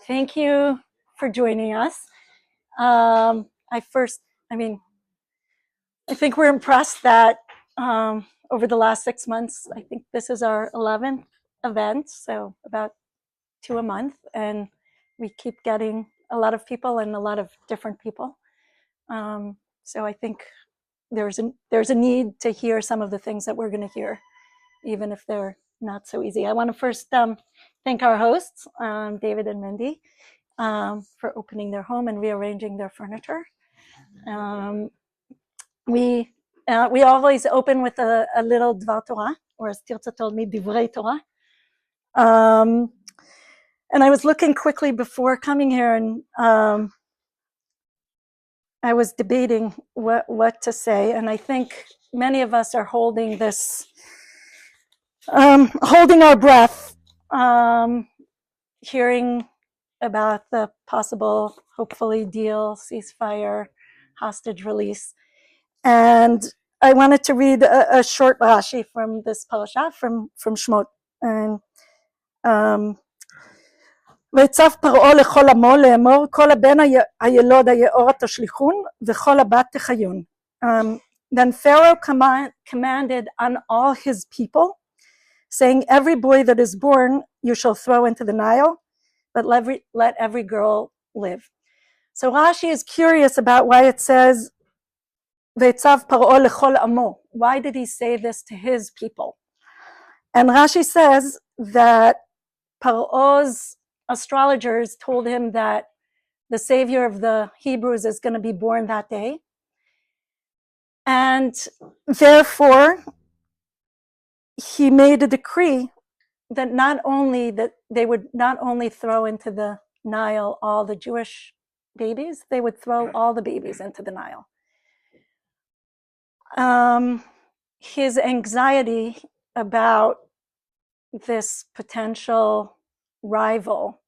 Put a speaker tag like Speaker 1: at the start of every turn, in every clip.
Speaker 1: Thank you for joining us. I think we're impressed that over the last 6 months, I think this is our 11th event, so about 2 a month, and we keep getting a lot of people and a lot of different people. So I think there's a need to hear some of the things that we're going to hear, even if they're not so easy. I want to first thank our hosts, David and Mindy, for opening their home and rearranging their furniture. We always open with a little Dvar Torah, or as Tirza told me, Divrei Torah. And I was looking quickly before coming here, and I was debating what to say, and I think many of us are holding this, holding our breath, hearing about the possible, hopefully, deal, ceasefire, hostage release. And I wanted to read a short Rashi from this parasha, from Shmot. And ויצב פרעה לכל עמו לאמור כל הבן הילוד היאורה תשליכון וכל הבת תחיון. Then Pharaoh commanded on all his people, saying, every boy that is born you shall throw into the Nile, but let every girl live. So Rashi is curious about why it says ויצב פרעה לכל עמו. Why did he say this to his people? And Rashi says that Paro's astrologers told him that the savior of the Hebrews is going to be born that day. And therefore, he made a decree that they would not only throw into the Nile all the Jewish babies, they would throw all the babies into the Nile. His anxiety about this potential rival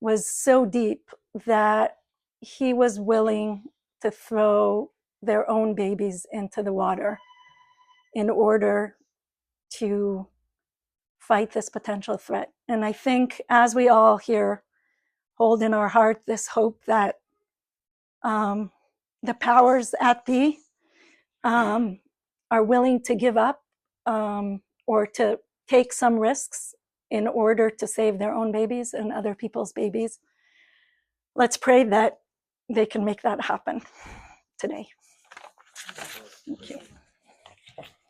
Speaker 1: was so deep that he was willing to throw their own babies into the water in order to fight this potential threat. And I think as we all here hold in our heart this hope that the powers at be are willing to give up or to take some risks in order to save their own babies and other people's babies. Let's pray that they can make that happen today. Thank you.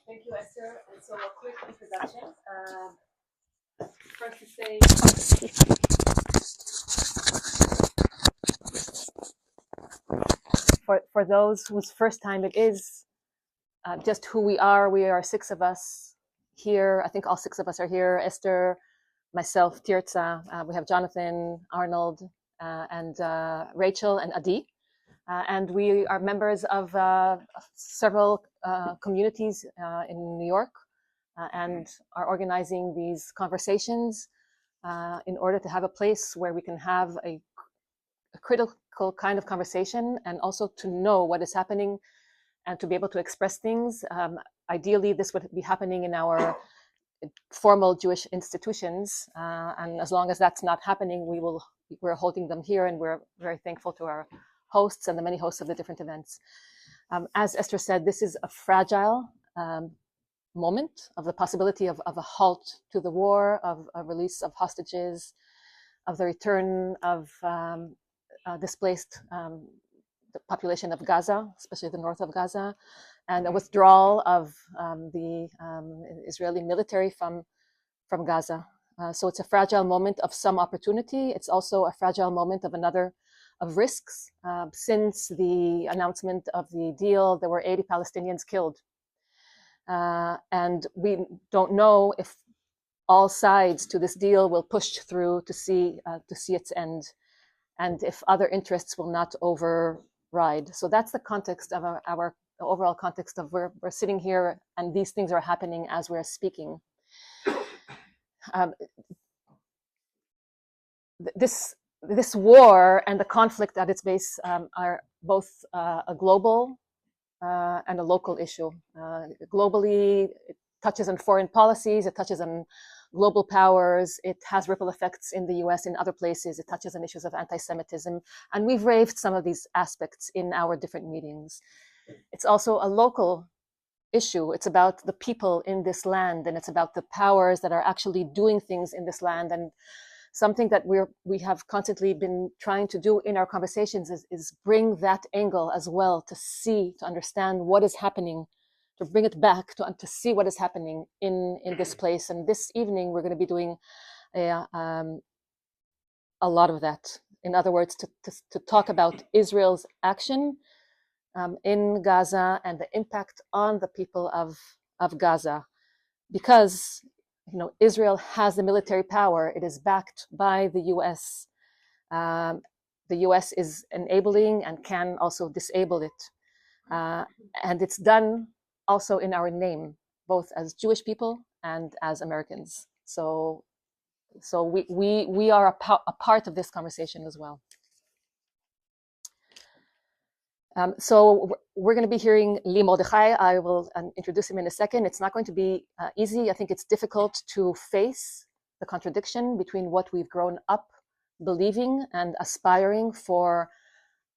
Speaker 2: Thank you, Esther. And so a quick introduction. First to say, for those whose first time it is, just who we are 6 of us here. I think all 6 of us are here. Esther, myself, Tirza, we have Jonathan, Arnold, and Rachel and Adi. And we are members of several communities in New York and are organizing these conversations in order to have a place where we can have a critical kind of conversation and also to know what is happening and to be able to express things. Ideally, this would be happening in our formal Jewish institutions. And as long as that's not happening, we're holding them here, and we're very thankful to our hosts and the many hosts of the different events. As Esther said, this is a fragile moment of the possibility of a halt to the war, of a release of hostages, of the return of displaced the population of Gaza, especially the north of Gaza, and a withdrawal of the Israeli military from Gaza. So it's a fragile moment of some opportunity. It's also a fragile moment of risks. Since the announcement of the deal, there were 80 Palestinians killed. And we don't know if all sides to this deal will push through to see its end, and if other interests will not override. So that's the context of our overall context of where we're sitting here, and these things are happening as we're speaking. This war and the conflict at its base are both a global and a local issue. Globally, it touches on foreign policies, it touches on global powers. It has ripple effects in the US, in other places. It touches on issues of anti-Semitism. And we've raised some of these aspects in our different meetings. It's also a local issue. It's about the people in this land, and it's about the powers that are actually doing things in this land. And something that we have constantly been trying to do in our conversations is bring that angle as well, to see, to understand what is happening, to bring it back to see what is happening in this place. And this evening we're going to be doing a lot of that. In other words, to talk about Israel's action in Gaza and the impact on the people of Gaza, because Israel has the military power. It is backed by the US. The US is enabling and can also disable it. And it's done also in our name, both as Jewish people and as Americans. So we are a part of this conversation as well. So we're going to be hearing Mordechai. I will introduce him in a second. It's not going to be easy. I think it's difficult to face the contradiction between what we've grown up believing and aspiring for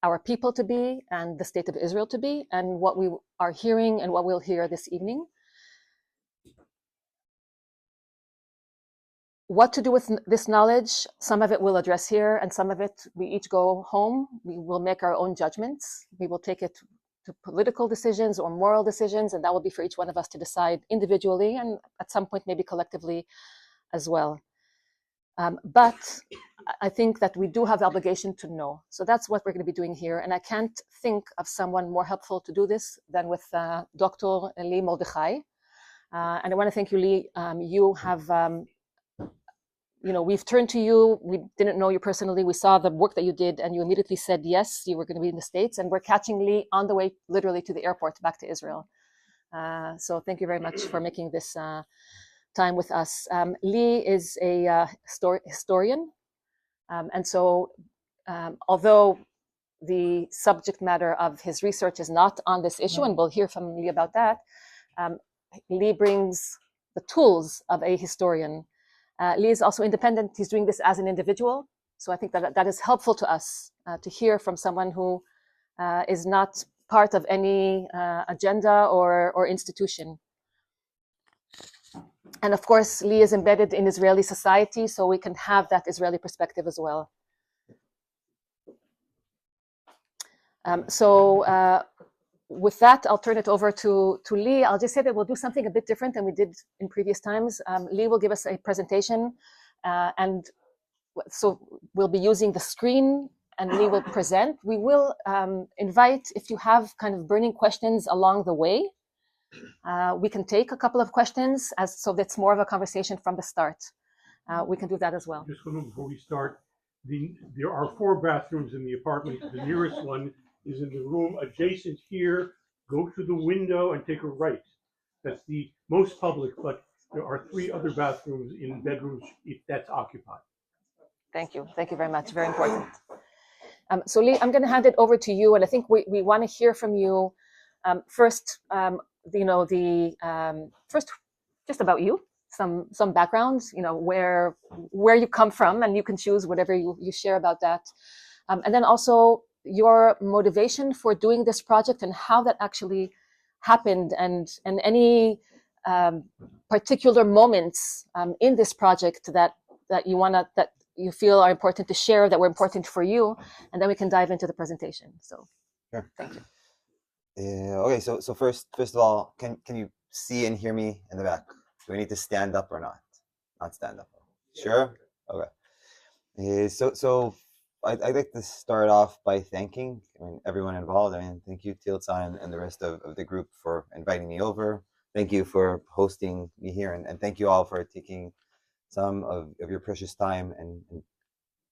Speaker 2: our people to be and the state of Israel to be, and what we are hearing and what we'll hear this evening. What to do with this knowledge, some of it we'll address here, and some of it we each go home. We will make our own judgments. We will take it to political decisions or moral decisions, and that will be for each one of us to decide individually and at some point maybe collectively as well. But I think that we do have the obligation to know. So that's what we're going to be doing here. And I can't think of someone more helpful to do this than with Dr. Mordechai. And I want to thank you, Lee. You have... we've turned to you. We didn't know you personally. We saw the work that you did, and you immediately said yes, you were going to be in the States, and we're catching Lee on the way literally to the airport back to Israel. So thank you very much for making this time with us. Lee is a historian, and so although the subject matter of his research is not on this issue, and we'll hear from Lee about that, Lee brings the tools of a historian. Lee is also independent. He's doing this as an individual. So I think that is helpful to us to hear from someone who is not part of any agenda or institution. And of course, Lee is embedded in Israeli society, so we can have that Israeli perspective as well. With that, I'll turn it over to Lee. I'll just say that we'll do something a bit different than we did in previous times. Lee will give us a presentation, and so we'll be using the screen, and Lee will present. We will invite, if you have kind of burning questions along the way, we can take a couple of questions, so that's more of a conversation from the start. We can do that as well.
Speaker 3: Just before we start, there are 4 bathrooms in the apartment. The nearest one is in the room adjacent here. Go to the window and take a right. That's the most public, but there are 3 other bathrooms in bedrooms if that's occupied.
Speaker 2: Thank you. Thank you very much. Very important. So Lee, I'm going to hand it over to you, and I think we want to hear from you first. First, just about you, some backgrounds. Where you come from, and you can choose whatever you share about that, and then also your motivation for doing this project and how that actually happened, and any particular moments in this project that you feel are important to share, that were important for you, and then we can dive into the presentation. So,
Speaker 4: sure.
Speaker 2: Thank you.
Speaker 4: Okay, so first of all, can you see and hear me in the back? Do we need to stand up or not? Not stand up. Sure. Okay. So I'd like to start off by thanking everyone involved. Thank you, Tilza, and the rest of the group for inviting me over. Thank you for hosting me here, and thank you all for taking some of your precious time and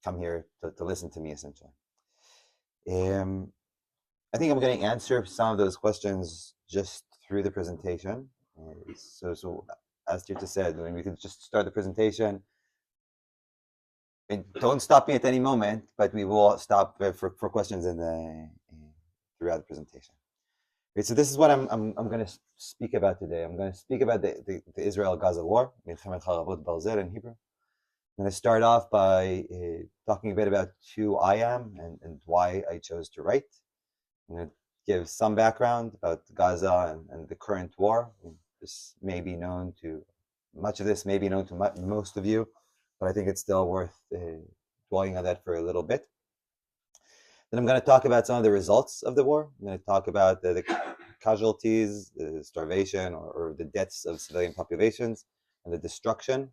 Speaker 4: come here to listen to me, essentially. I think I'm going to answer some of those questions just through the presentation. So as Tirta said, we can just start the presentation. And don't stop me at any moment, but we will stop for questions throughout the presentation. Right, so this is what I'm going to speak about today. I'm going to speak about the Israel-Gaza war, Milchemet Haravot Barzel in Hebrew. I'm going to start off by talking a bit about who I am and why I chose to write. I'm going to give some background about Gaza and the current war. This may be known to, much of this may be known to most of you, but I think it's still worth dwelling on that for a little bit. Then I'm going to talk about some of the results of the war. I'm going to talk about the casualties, the starvation or the deaths of civilian populations, and the destruction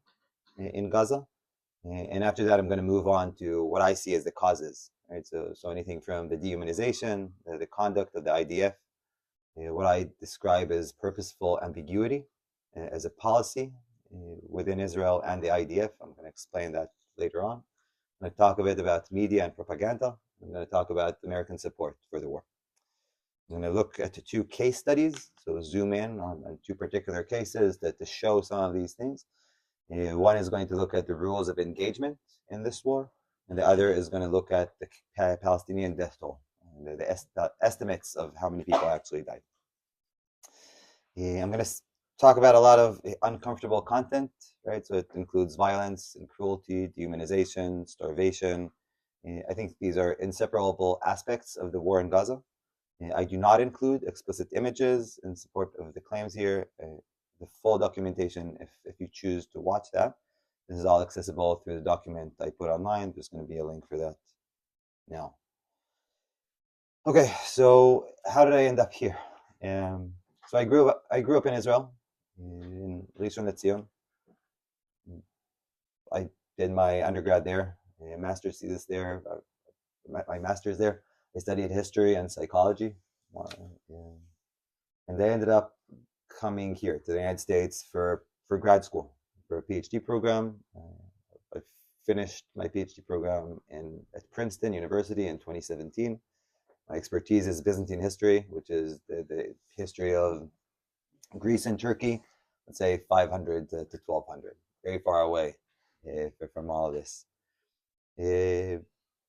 Speaker 4: in Gaza. And after that, I'm going to move on to what I see as the causes. Right? So anything from the dehumanization, the conduct of the IDF, what I describe as purposeful ambiguity as a policy within Israel and the IDF. I'm going to explain that later on. I'm going to talk a bit about media and propaganda. I'm going to talk about American support for the war. I'm going to look at the two case studies, so zoom in on two particular cases to show some of these things. One is going to look at the rules of engagement in this war, and the other is going to look at the Palestinian death toll, the estimates of how many people actually died. I'm going to talk about a lot of uncomfortable content, right? So it includes violence and cruelty, dehumanization, starvation. I think these are inseparable aspects of the war in Gaza. I do not include explicit images in support of the claims here. The full documentation, if you choose to watch that, this is all accessible through the document I put online. There's going to be a link for that now. Okay, so how did I end up here? So I grew up in Israel, in Rishon LeZion. I did my undergrad there, master's thesis there, my master's there. I studied history and psychology, and I ended up coming here to the United States for grad school, for a PhD program. I finished my PhD program at Princeton University in 2017. My expertise is Byzantine history, which is the history of Greece and Turkey, let's say 500 to 1200, very far away from all of this.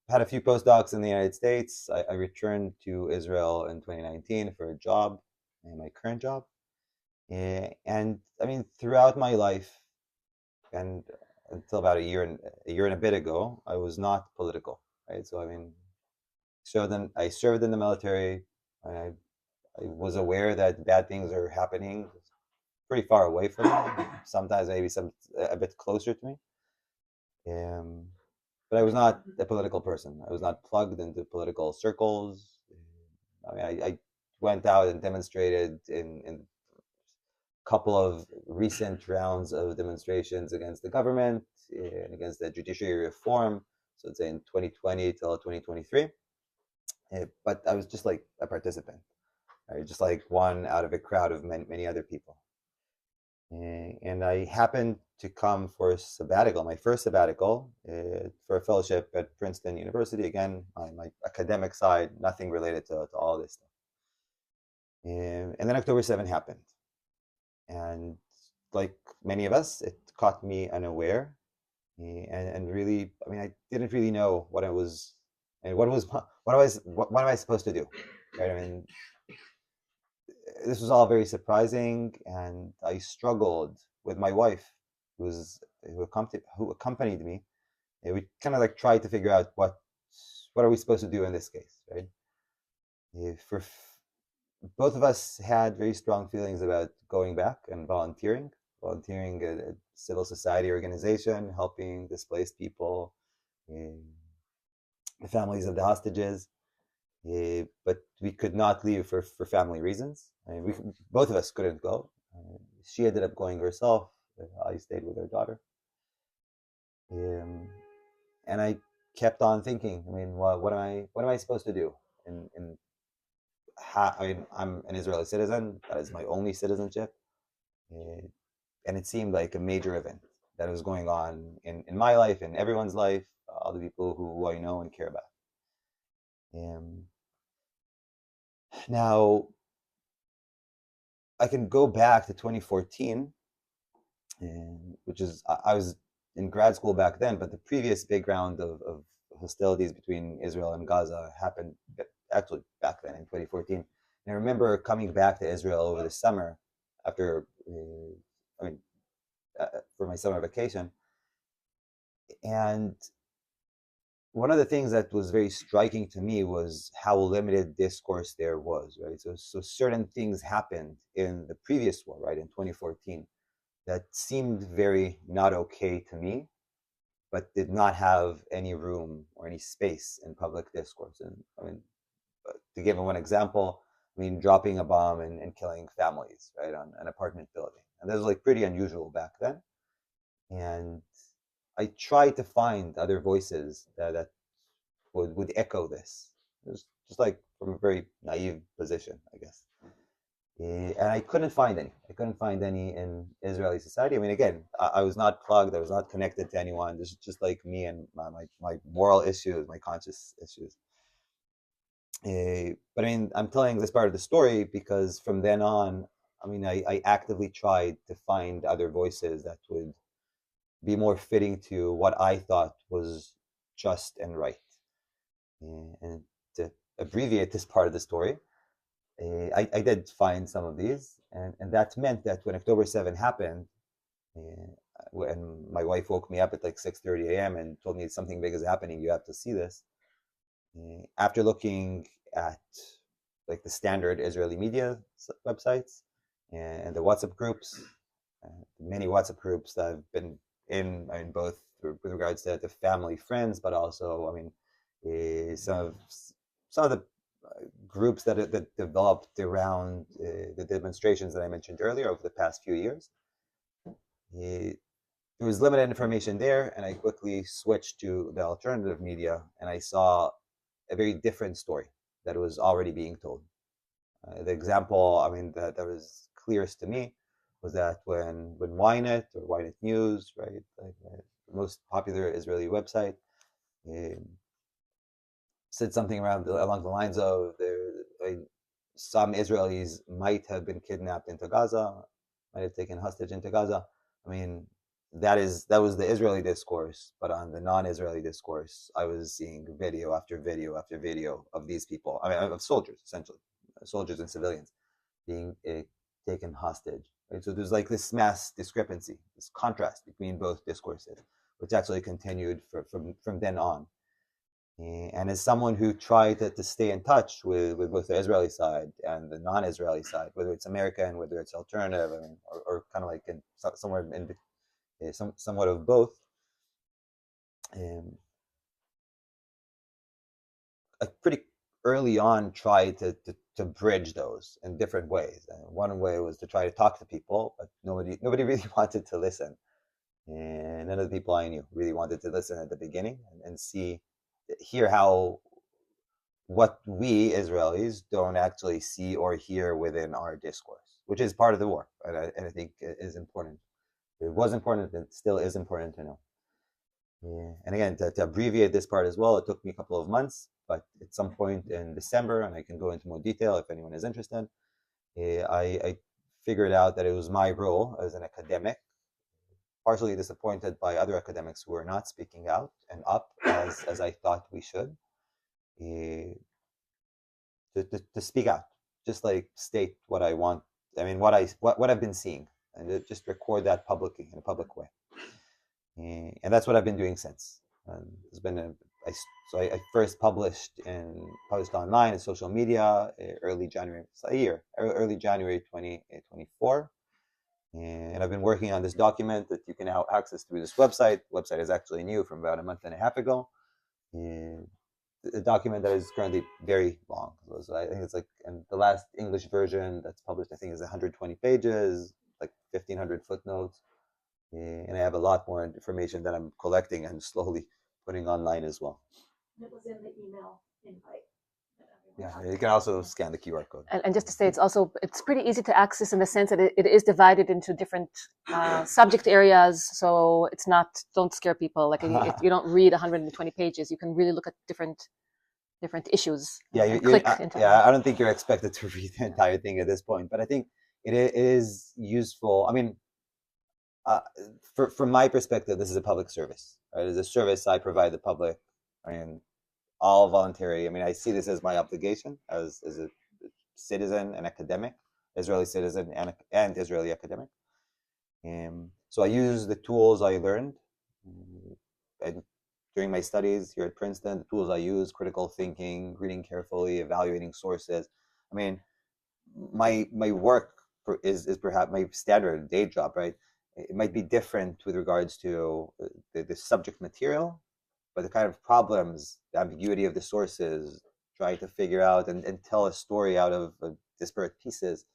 Speaker 4: Had a few postdocs in the United States. I returned to Israel in 2019 for a job, my current job. And I mean, throughout my life, and until about a year and a bit ago, I was not political, right? So I mean, I served in the military. I was aware that bad things are happening pretty far away from me. Sometimes maybe a bit closer to me. But I was not a political person. I was not plugged into political circles. I mean, I went out and demonstrated in a couple of recent rounds of demonstrations against the government and against the judiciary reform. So it's in 2020 till 2023. But I was just like a participant, right? Just like one out of a crowd of many other people. And I happened to come for a sabbatical, my first sabbatical, for a fellowship at Princeton University. Again, on my academic side, nothing related to all this stuff. And then October 7 happened. And like many of us, it caught me unaware. And really, I mean, I didn't really know what am I supposed to do? Right? I mean, this was all very surprising, and I struggled with my wife, who accompanied me. And we kind of like tried to figure out what are we supposed to do in this case, right? Both of us had very strong feelings about going back and volunteering at a civil society organization, helping displaced people, the families of the hostages. But we could not leave for family reasons. I mean, both of us couldn't go. She ended up going herself. I stayed with her daughter. And I kept on thinking. I mean, what am I supposed to do? I mean, I'm an Israeli citizen. That is my only citizenship. And it seemed like a major event that was going on in my life, in everyone's life, all the people who I know and care about. Now, I can go back to 2014, which is, I was in grad school back then, but the previous big round of hostilities between Israel and Gaza happened actually back then in 2014 And I remember coming back to Israel over the summer after, for my summer vacation. And one of the things that was very striking to me was how limited discourse there was, right? So certain things happened in the previous war, right, in 2014, that seemed very not okay to me, but did not have any room or any space in public discourse. And I mean, to give one example, I mean, dropping a bomb and killing families, right, on an apartment building. And this was like pretty unusual back then. And I tried to find other voices that would echo this. It was just like from a very naive position, I guess. And I couldn't find any. I couldn't find any in Israeli society. I mean, again, I was not plugged. I was not connected to anyone. This is just like me and my moral issues, my conscious issues. But I mean, I'm telling this part of the story because from then on, I mean, I actively tried to find other voices that would be more fitting to what I thought was just and right. And to abbreviate this part of the story, I did find some of these, and that meant that when October 7 happened, when my wife woke me up at like 6:30 a.m. and told me something big is happening, you have to see this. After looking at like the standard Israeli media websites and the WhatsApp groups, many WhatsApp groups that I've been in, I mean, both with regards to the family, friends, but also, I mean, some of the groups that developed around the demonstrations that I mentioned earlier over the past few years. There was limited information there, and I quickly switched to the alternative media, and I saw a very different story that was already being told. The example, I mean, that was clearest to me was that when Ynet or Ynet News, right, like the most popular Israeli website, said something along the lines of some Israelis might have been kidnapped into Gaza, might have taken hostage into Gaza. I mean, that was the Israeli discourse, but on the non-Israeli discourse, I was seeing video after video after video of these people. I mean, of soldiers, essentially, soldiers and civilians being taken hostage. Right? So there's like this mass discrepancy, this contrast between both discourses, which actually continued from then on. And as someone who tried to stay in touch with both the Israeli side and the non-Israeli side, whether it's American, whether it's alternative, I mean, or kind of like somewhere in somewhat of both, I pretty early on tried to bridge those in different ways. And one way was to try to talk to people, but nobody really wanted to listen. And none of the people I knew really wanted to listen at the beginning and hear how what we Israelis don't actually see or hear within our discourse, which is part of the war, and I think it is important. It was important, and still is important to know. Yeah. And again, to abbreviate this part as well, it took me a couple of months, but at some point in December, and I can go into more detail if anyone is interested, I figured out that it was my role as an academic, partially disappointed by other academics who were not speaking out and up as I thought we should, to speak out, just like state what I want. I mean, what I've been seeing, and just record that publicly in a public way. And that's what I've been doing since. It's been I first published online in social media early January, early January 2024. And I've been working on this document that you can now access through this website. The website is actually new from about a month and a half ago. A document that is currently very long. So I think it's like, and the last English version that's published, I think, is 120 pages, like 1,500 footnotes. And I have a lot more information that I'm collecting and slowly putting online as well.
Speaker 1: It was in the email invite.
Speaker 4: Yeah, you can also scan the QR code.
Speaker 2: And just to say, it's pretty easy to access in the sense that it is divided into different subject areas. So it's not, don't scare people. Like if you don't read 120 pages, you can really look at different issues.
Speaker 4: Yeah, I don't think you're expected to read the entire thing at this point, but I think it is useful. I mean, from my perspective, this is a public service. Right? It's a service I provide the public. I mean, all voluntary. I mean, I see this as my obligation as a citizen and academic, Israeli citizen and Israeli academic. So I use the tools I learned and during my studies here at Princeton, the tools I use, critical thinking, reading carefully, evaluating sources. I mean, my work is perhaps my standard day job, right? It might be different with regards to the subject material, but the kind of problems, the ambiguity of the sources, trying to figure out and tell a story out of disparate pieces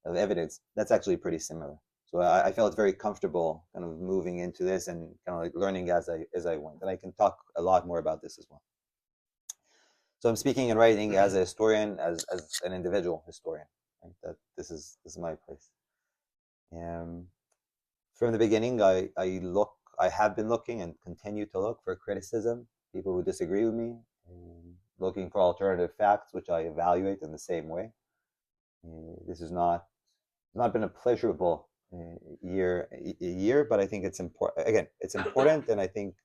Speaker 4: of evidence, that's actually pretty similar. So I felt very comfortable kind of moving into this and kind of like learning as I went. And I can talk a lot more about this as well. So I'm speaking and writing as a historian, as an individual historian. Right? That this is my place. From the beginning, I have been looking and continue to look for criticism, people who disagree with me, looking for alternative facts, which I evaluate in the same way. This has not been a pleasurable year, but I think it's important. Again, it's important, and I think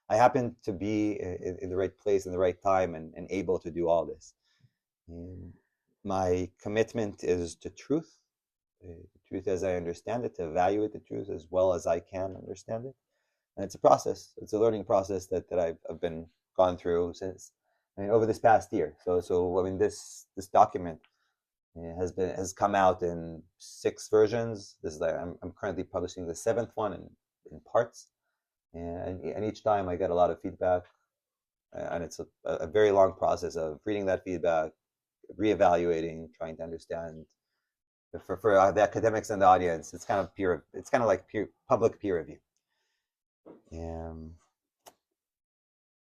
Speaker 4: I happen to be in the right place in the right time and able to do all this. My commitment is to truth, the truth as I understand it, to evaluate the truth as well as I can understand it. And it's a process. It's a learning process that I've been gone through since, over this past year. So I mean, this document has come out in 6 versions. This is I'm currently publishing the 7th one in parts, and each time I get a lot of feedback, and it's a very long process of reading that feedback, reevaluating, trying to understand. For the academics and the audience, it's kind of like public peer review.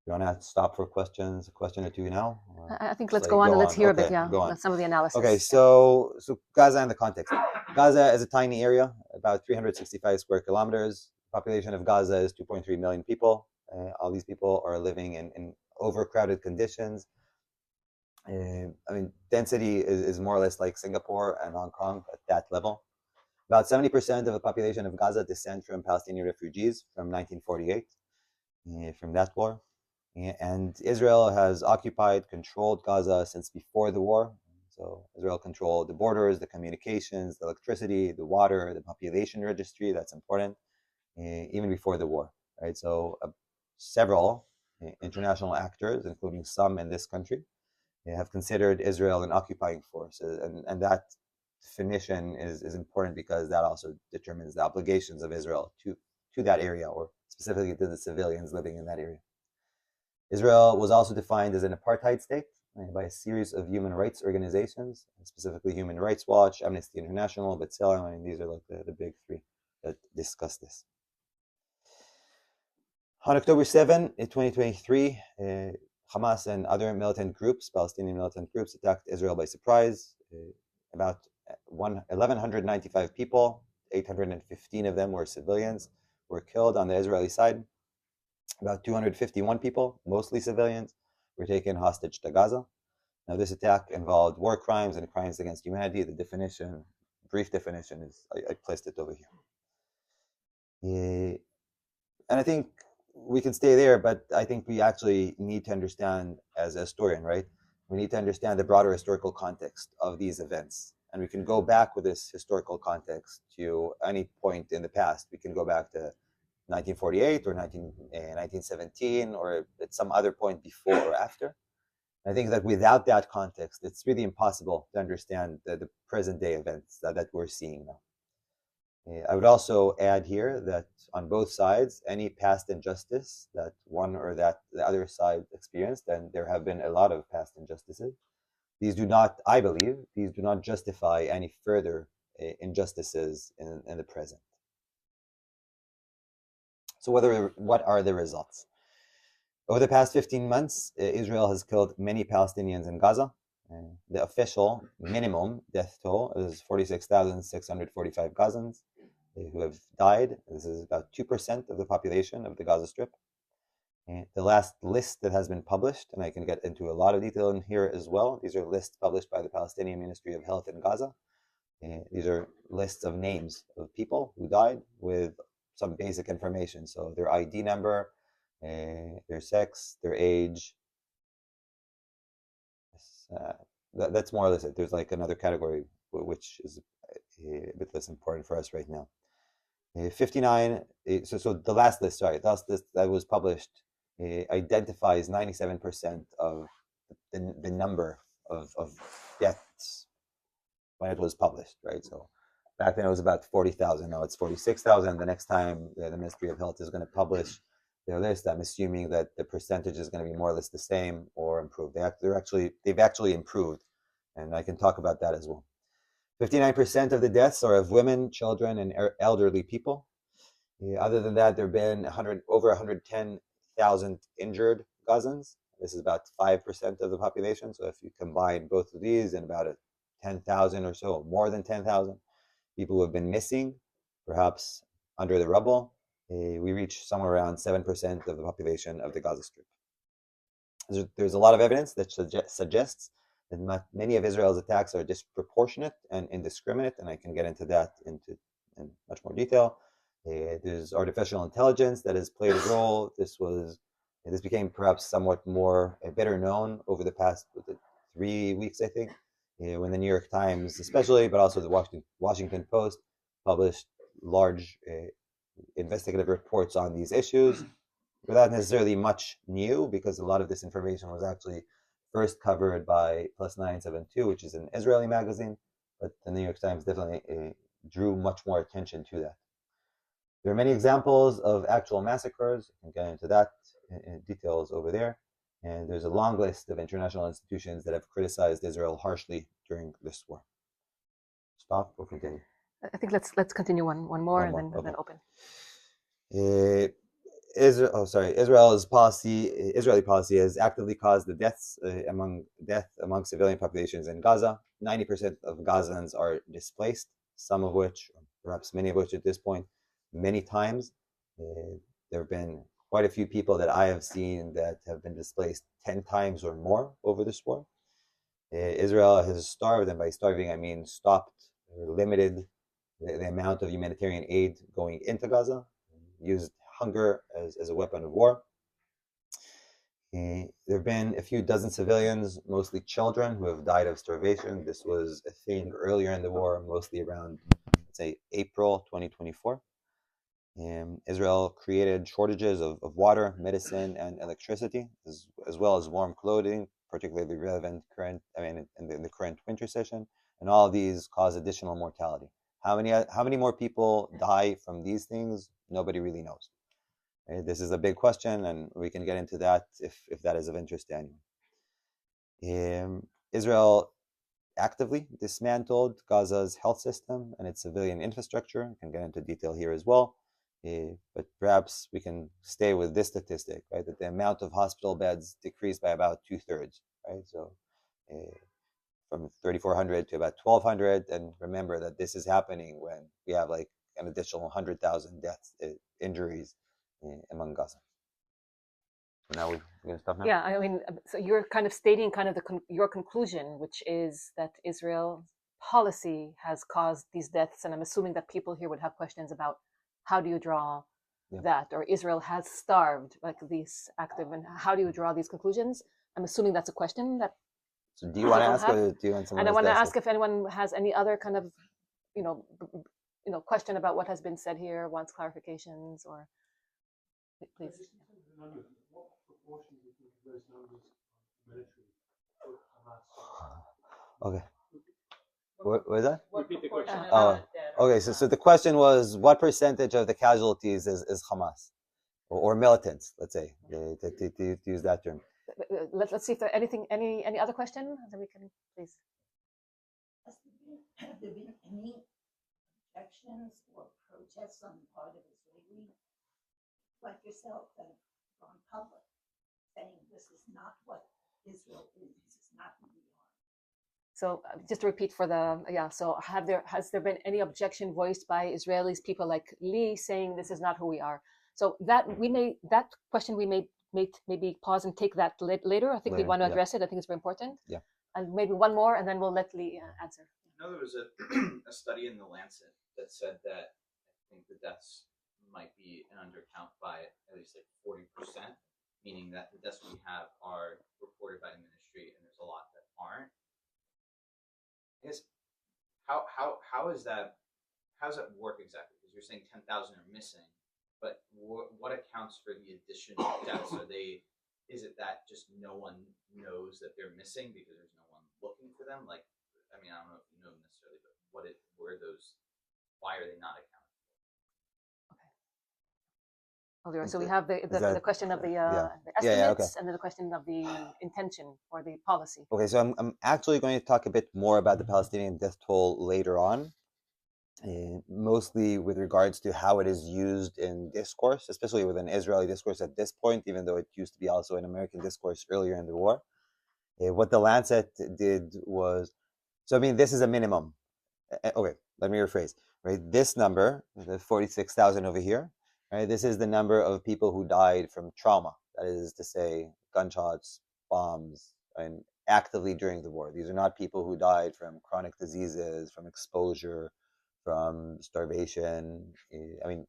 Speaker 4: You want to stop for questions, a question or two now?
Speaker 2: I think let's go on and let's hear a bit, some of the analysis.
Speaker 4: Okay, so Gaza and the context. Gaza is a tiny area, about 365 square kilometers. The population of Gaza is 2.3 million people. All these people are living in overcrowded conditions. I mean, density is more or less like Singapore and Hong Kong at that level. About 70% of the population of Gaza descend from Palestinian refugees from 1948, from that war. And Israel has occupied, controlled Gaza since before the war. So Israel controlled the borders, the communications, the electricity, the water, the population registry. That's important, even before the war, right? So several international actors, including some in this country, have considered Israel an occupying force, and that definition is important because that also determines the obligations of Israel to that area, or specifically to the civilians living in that area. Israel was also defined as an apartheid state by a series of human rights organizations, specifically Human Rights Watch, Amnesty International, B'Tselem. I mean, these are like the big 3 that discuss this. On October 7, 2023, Hamas and other militant groups, Palestinian militant groups, attacked Israel by surprise. About 1,195 people, 815 of them were civilians, were killed on the Israeli side. About 251 people, mostly civilians, were taken hostage to Gaza. Now, this attack involved war crimes and crimes against humanity. The definition, brief definition, is I placed it over here. And I think we can stay there, but I think we actually need to understand, as a historian, right? We need to understand the broader historical context of these events. And we can go back with this historical context to any point in the past. We can go back to 1948 or 1917 or at some other point before or after. I think that without that context, it's really impossible to understand the present day events that we're seeing now. I would also add here that on both sides, any past injustice that one or that the other side experienced, and there have been a lot of past injustices, these do not, I believe, these do not justify any further injustices in the present. So what are the results? Over the past 15 months, Israel has killed many Palestinians in Gaza. The official minimum death toll is 46,645 Gazans who have died. This is about 2% of the population of the Gaza Strip. The last list that has been published, and I can get into a lot of detail in here as well, these are lists published by the Palestinian Ministry of Health in Gaza. These are lists of names of people who died with some basic information. So their ID number, their sex, their age, that's more or less it. There's like another category which is a bit less important for us right now. 59. So the last list, sorry, the last list that was published identifies 97% of the number of deaths when it was published, right? So back then it was about 40,000. Now it's 46,000. The next time the Ministry of Health is going to publish their list, I'm assuming that the percentage is going to be more or less the same or improved. They've actually improved, and I can talk about that as well. 59% of the deaths are of women, children, and elderly people. Other than that, there have been over 110,000 injured Gazans. This is about 5% of the population. So if you combine both of these, and about 10,000 or so, more than 10,000 people who have been missing, perhaps under the rubble, we reach somewhere around 7% of the population of the Gaza Strip. There's a lot of evidence that suggests that many of Israel's attacks are disproportionate and indiscriminate, and I can get into that in much more detail. There's artificial intelligence that has played a role. This became perhaps somewhat better known over the past 3 weeks, I think, when the New York Times especially, but also the Washington Post published large investigative reports on these issues without necessarily much new, because a lot of this information was actually first covered by Plus 972, which is an Israeli magazine, but the New York Times definitely drew much more attention to that. There are many examples of actual massacres. I can get into that in details over there. And there's a long list of international institutions that have criticized Israel harshly during this war. Stop or continue?
Speaker 2: I think let's continue one more and then open.
Speaker 4: Israeli policy has actively caused the death among civilian populations in Gaza. 90% of Gazans are displaced, some of which, perhaps many of which at this point, many times. There have been quite a few people that I have seen that have been displaced 10 times or more over this war. Israel has starved, and by starving I mean stopped or limited the amount of humanitarian aid going into Gaza, used hunger as a weapon of war. There have been a few dozen civilians, mostly children, who have died of starvation. This was a thing earlier in the war, mostly around, let's say, April 2024. Israel created shortages of water, medicine, and electricity, as well as warm clothing, particularly relevant in the current winter session. And all of these cause additional mortality. How many more people die from these things? Nobody really knows. This is a big question, and we can get into that if that is of interest to anyone. Israel actively dismantled Gaza's health system and its civilian infrastructure. I can get into detail here as well. But perhaps we can stay with this statistic, right? That the amount of hospital beds decreased by about 2/3, right? So from 3,400 to about 1,200. And remember that this is happening when we have like an additional 100,000 deaths, injuries among Gaza. So now we're going to stop now?
Speaker 2: Yeah, I mean, so you're kind of stating kind of your conclusion, which is that Israel's policy has caused these deaths. And I'm assuming that people here would have questions about how do you draw that, or Israel has starved, like these active, and how do you draw these conclusions? I'm assuming that's a question that.
Speaker 4: So do you want to ask, or do you want someone?
Speaker 2: And I want to ask
Speaker 4: it?
Speaker 2: if anyone has any other kind of, question about what has been said here, wants clarifications, or please.
Speaker 3: What proportion do you think of those numbers military or Hamas?
Speaker 4: Okay. What is that?
Speaker 3: Repeat the question.
Speaker 4: Okay. So the question was, what percentage of the casualties is Hamas or militants? Let's say to use that term.
Speaker 2: Let's see if there any other question that we can please.
Speaker 5: Have there been any objections or protests on the part of Israeli, like yourself, that have gone public, saying this is not what Israel is, this is not who we are?
Speaker 2: So just to repeat for so has there been any objection voiced by Israelis, people like Lee, saying this is not who we are? So that question we may maybe pause and take that later. I think we want to address it. I think it's very important.
Speaker 4: Yeah.
Speaker 2: And maybe one more, and then we'll let Lee answer.
Speaker 6: There was a study in the Lancet that said that I think the deaths might be an undercount by at least like 40%, meaning that the deaths we have are reported by the ministry, and there's a lot that aren't. how is that? How does that work exactly? Because you're saying 10,000 are missing, but what accounts for the additional deaths? Is it that just no one knows that they're missing because there's no one looking for them? Like, I mean, I don't know if you know necessarily, but why are they not accounted
Speaker 2: Oh, there.
Speaker 4: Is
Speaker 2: So we
Speaker 4: it-
Speaker 2: have
Speaker 4: is
Speaker 2: the
Speaker 4: that-
Speaker 2: question of the
Speaker 4: yeah.
Speaker 2: estimates,
Speaker 4: Yeah, okay.
Speaker 2: and then the question of the intention or the policy.
Speaker 4: Okay, so I'm actually going to talk a bit more about the Palestinian death toll later on, mostly with regards to how it is used in discourse, especially within Israeli discourse at this point, even though it used to be also an American discourse earlier in the war. What the Lancet did was, so I mean, this is a minimum. Okay, let me rephrase. Right, this number, the 46,000 over here, right? This is the number of people who died from trauma. That is to say, gunshots, bombs, and actively during the war. These are not people who died from chronic diseases, from exposure, from starvation. I mean,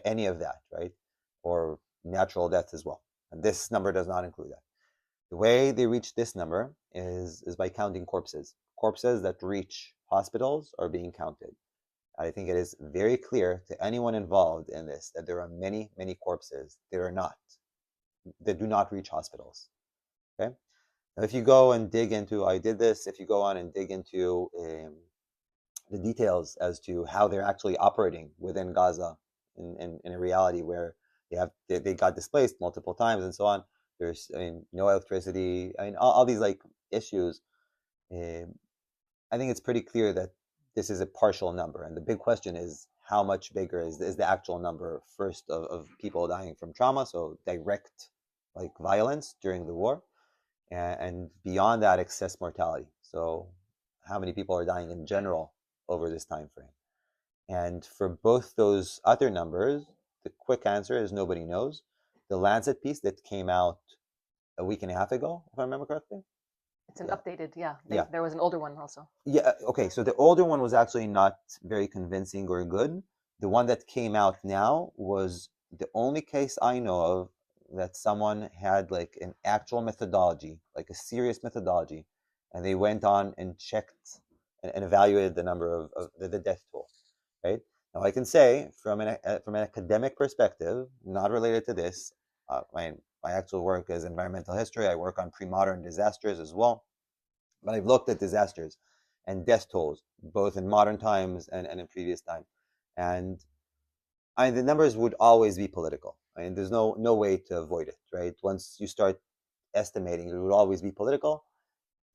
Speaker 4: any of that, right? Or natural death as well. And this number does not include that. The way they reach this number is by counting corpses. Corpses that reach hospitals are being counted. I think it is very clear to anyone involved in this that there are many, many corpses that do not reach hospitals. Okay? Now, if you go and dig into, I did this, if you go on and dig into the details as to how they're actually operating within Gaza in a reality where they got displaced multiple times and so on. There's no electricity. All these like issues. I think it's pretty clear that this is a partial number, and the big question is how much bigger is the actual number first of people dying from trauma, so direct like violence during the war, and beyond that excess mortality. So how many people are dying in general over this time frame? And for both those other numbers, the quick answer is nobody knows. The Lancet piece that came out a week and a half ago, if I remember correctly.
Speaker 2: It's an
Speaker 4: Yeah.
Speaker 2: updated,
Speaker 4: Yeah.
Speaker 2: There was an older one also.
Speaker 4: Yeah, okay, so the older one was actually not very convincing or good. The one that came out now was the only case I know of that someone had like an actual methodology, like a serious methodology, and they went on and checked and evaluated the number of the death toll, right? Now I can say from an academic perspective, not related to this, my actual work is environmental history. I work on pre-modern disasters as well. But I've looked at disasters and death tolls, both in modern times and in previous time. And the numbers would always be political. There's no way to avoid it, right? Once you start estimating, it would always be political.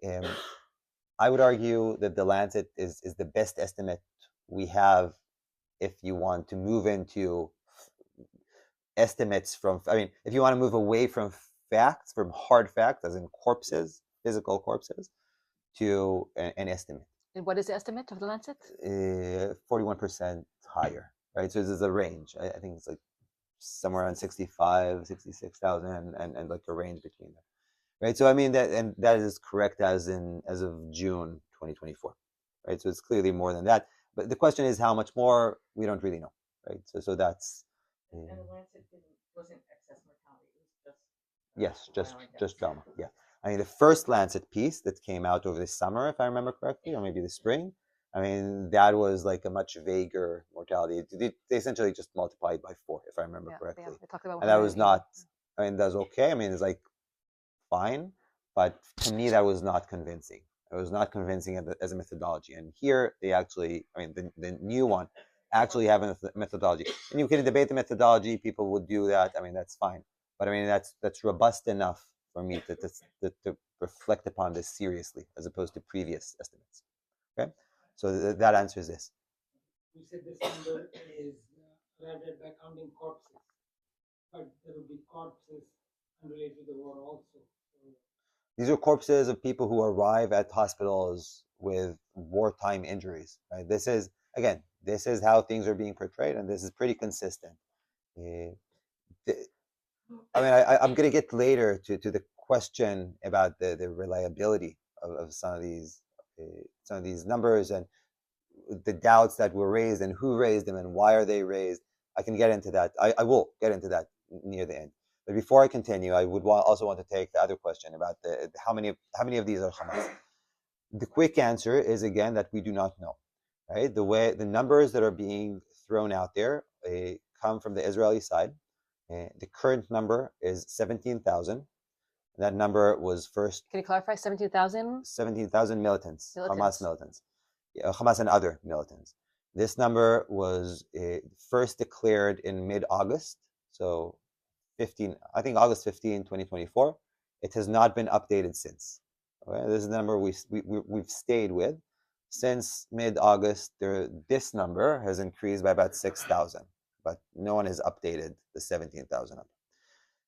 Speaker 4: I would argue that the Lancet is the best estimate we have if you want to move into estimates from, if you want to move away from facts, from hard facts, as in corpses, physical corpses, to an estimate.
Speaker 2: And what is the estimate of the Lancet?
Speaker 4: 41% higher, right? So this is a range. I think it's like somewhere around 65, 66,000 and like a range between them, right? So that is correct as of June 2024, right? So it's clearly more than that. But the question is how much more, we don't really know, right? So that's...
Speaker 7: And the Lancet wasn't excess mortality, it was
Speaker 4: Yes,
Speaker 7: violent
Speaker 4: just
Speaker 7: deaths.
Speaker 4: trauma. Yeah, the first Lancet piece that came out over the summer, if I remember correctly, or maybe the spring, that was like a much vaguer mortality. They essentially just multiplied by 4, if I remember correctly.
Speaker 2: They talked about
Speaker 4: And that was
Speaker 2: 180.
Speaker 4: not, that was okay. It's like fine, but to me that was not convincing. It was not convincing as a methodology. And here they actually, the new one actually have a methodology. And you can debate the methodology. People would do that. That's fine. But that's robust enough for me to reflect upon this seriously, as opposed to previous estimates. Okay, so that answers this.
Speaker 8: You said this number is arrived at by counting corpses, but there will be corpses unrelated to the war also.
Speaker 4: These are corpses of people who arrive at hospitals with wartime injuries. Right? This is how things are being portrayed, and this is pretty consistent. I'm going to get later to the question about the reliability of some of these numbers and the doubts that were raised and who raised them and why are they raised. I can get into that. I will get into that near the end. But before I continue, I would also want to take the other question about how many of these are Hamas. The quick answer is again that we do not know, right? The numbers that are being thrown out there come from the Israeli side. The current number is 17,000. That number was first.
Speaker 2: Can you clarify? 17,000?
Speaker 4: 17,000 militants, Hamas militants, Hamas and other militants. This number was first declared in mid-August, so I think August 15, 2024. It has not been updated since. Okay? This is the number we've stayed with since mid-August. This number has increased by about 6,000, but no one has updated the 17,000 number.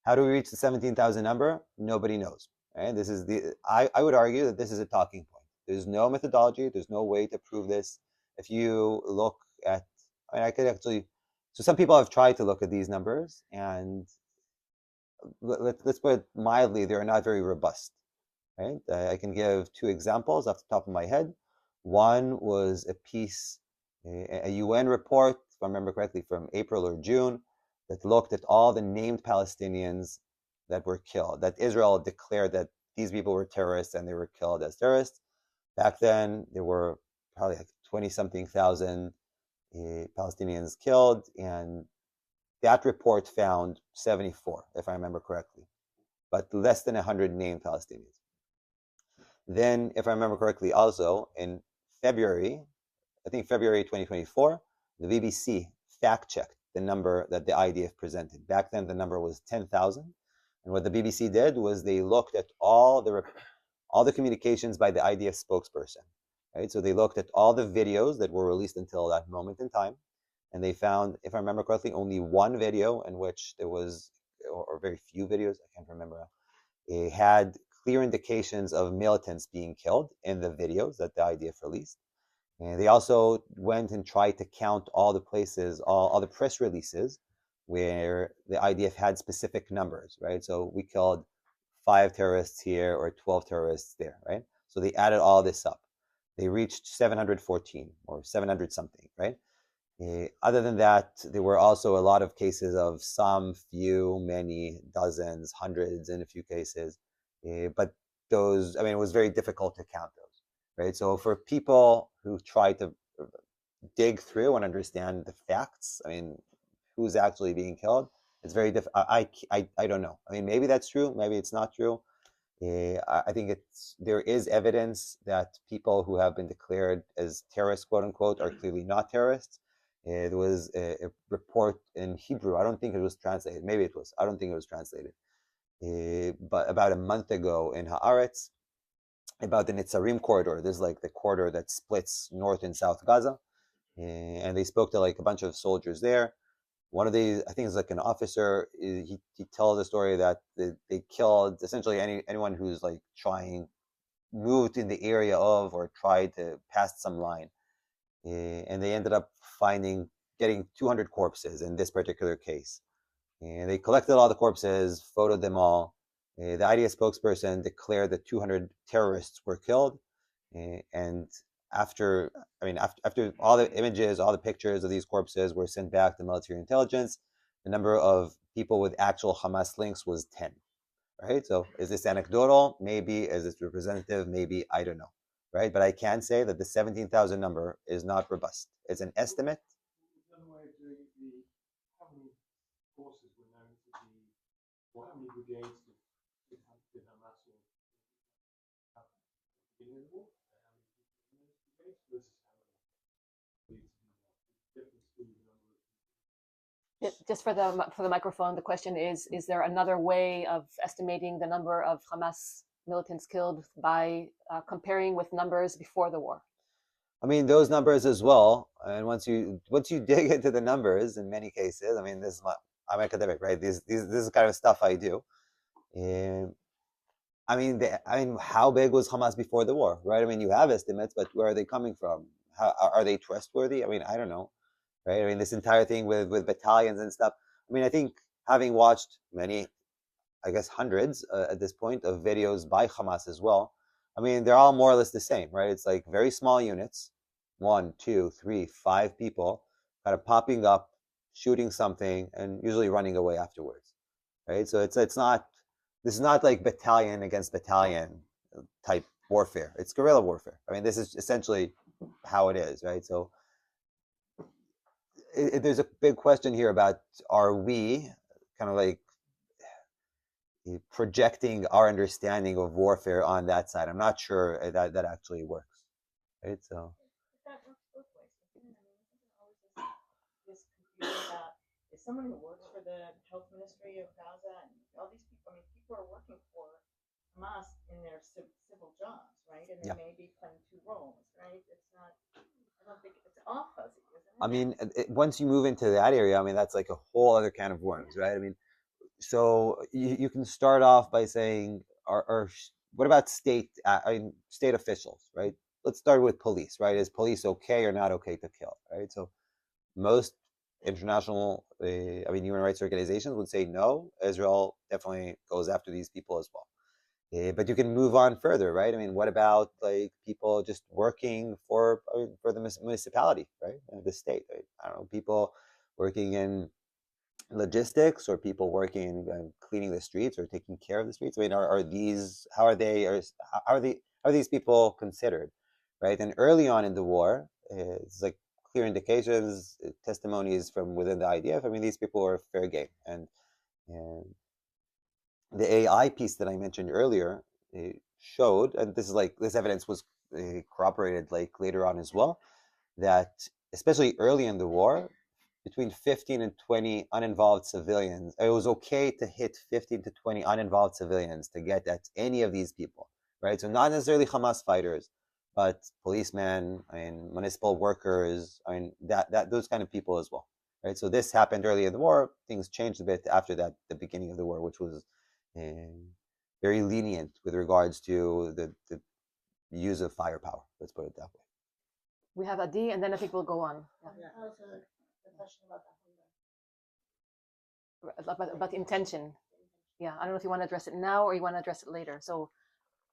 Speaker 4: How do we reach the 17,000 number? Nobody knows. Right? This is I would argue that this is a talking point. There's no methodology. There's no way to prove this. If you look at, I could actually, so some people have tried to look at these numbers, and let's put it mildly, they're not very robust. Right? I can give two examples off the top of my head. One was a piece, a UN report, if I remember correctly, from April or June, that looked at all the named Palestinians that were killed, that Israel declared that these people were terrorists and they were killed as terrorists. Back then, there were probably like 20-something thousand Palestinians killed, and that report found 74, if I remember correctly, but less than 100 named Palestinians. Then, if I remember correctly, also in February, I think February 2024, the BBC fact-checked the number that the IDF presented. Back then, the number was 10,000. And what the BBC did was they looked at all the communications by the IDF spokesperson. Right? So they looked at all the videos that were released until that moment in time. And they found, if I remember correctly, only one video in which there was, or very few videos, I can't remember, it had clear indications of militants being killed in the videos that the IDF released. And they also went and tried to count all the places, all the press releases where the IDF had specific numbers, right? So we killed 5 terrorists here or 12 terrorists there, right? So they added all this up. They reached 714 or 700 something, right? Other than that, there were also a lot of cases of some, few, many, dozens, hundreds in a few cases. But those, it was very difficult to count those. Right, so for people who try to dig through and understand the facts, who's actually being killed, it's very difficult. I don't know. Maybe that's true. Maybe it's not true. I think there is evidence that people who have been declared as terrorists, quote unquote, are clearly not terrorists. There was a report in Hebrew. I don't think it was translated. Maybe it was. I don't think it was translated. But about a month ago in Haaretz, about the Nitzarim corridor. This is like the corridor that splits North and South Gaza. And they spoke to like a bunch of soldiers there. One of these, I think it's like an officer, he tells the story that they killed essentially anyone who's like moved in the area of or tried to pass some line. And they ended up getting 200 corpses in this particular case. And they collected all the corpses, photoed them all. The IDF spokesperson declared that 200 terrorists were killed, and after all the images, all the pictures of these corpses were sent back to military intelligence, the number of people with actual Hamas links was 10. Right? So is this anecdotal? Maybe. Is this representative? Maybe. I don't know. Right? But I can say that the 17,000 number is not robust. It's an estimate.
Speaker 3: How many forces were known to be, or how many brigades did Hamas or beginning of the war? How many people in those brigades versus how many difference between the number of
Speaker 2: Just for the microphone, the question is there another way of estimating the number of Hamas militants killed by comparing with numbers before the war?
Speaker 4: Those numbers as well. And once you dig into the numbers, in many cases, this is I'm academic, right? This is kind of stuff I do. How big was Hamas before the war, right? You have estimates, but where are they coming from? How are they trustworthy? I don't know, right? This entire thing with battalions and stuff. I think having watched many, I guess hundreds at this point of videos by Hamas as well, they're all more or less the same, right? It's like very small units, 1, 2, 3, 5 people, kind of popping up, shooting something, and usually running away afterwards, right? So it's not. This is not like battalion against battalion, type warfare. It's guerrilla warfare. I mean, this is essentially how it is, right? So there's a big question here about, are we kind of like projecting our understanding of warfare on that side? I'm not sure that actually works, right? So
Speaker 7: That works both ways. I mean, isn't always this confusion about, is someone who works for the health ministry of Gaza and all these people? I mean, people are working for Hamas in their civil jobs, right? And they may be playing two roles, right? It's not. I don't think it's all fuzzy, isn't it?
Speaker 4: I mean, once you move into that area, I mean, that's like a whole other can of worms, right? I mean, so you can start off by saying, what about state officials, right? Let's start with police, right? Is police okay or not okay to kill, right? So most international, human rights organizations would say no. Israel definitely goes after these people as well. But you can move on further, right? I mean, what about like people just working for the municipality, right? The state, right? I don't know, people working in logistics, or people working cleaning the streets or taking care of the streets. I mean, are these, how are these people considered, right? And early on in the war, it's like clear indications, testimonies from within the IDF. I mean, these people are fair game, and the AI piece that I mentioned earlier showed, and this evidence was corroborated like later on as well, that especially early in the war, between 15 and 20 uninvolved civilians, it was okay to hit 15 to 20 uninvolved civilians to get at any of these people, right? So not necessarily Hamas fighters, but policemen, municipal workers, those kind of people as well, right? So this happened early in the war. Things changed a bit after that, the beginning of the war, which was very lenient with regards to the use of firepower. Let's put it that way.
Speaker 2: We have Adi, and then I think we'll go on.
Speaker 5: Yeah. Also, the question about the
Speaker 2: About the intention. Yeah, I don't know if you want to address it now or you want to address it later. So,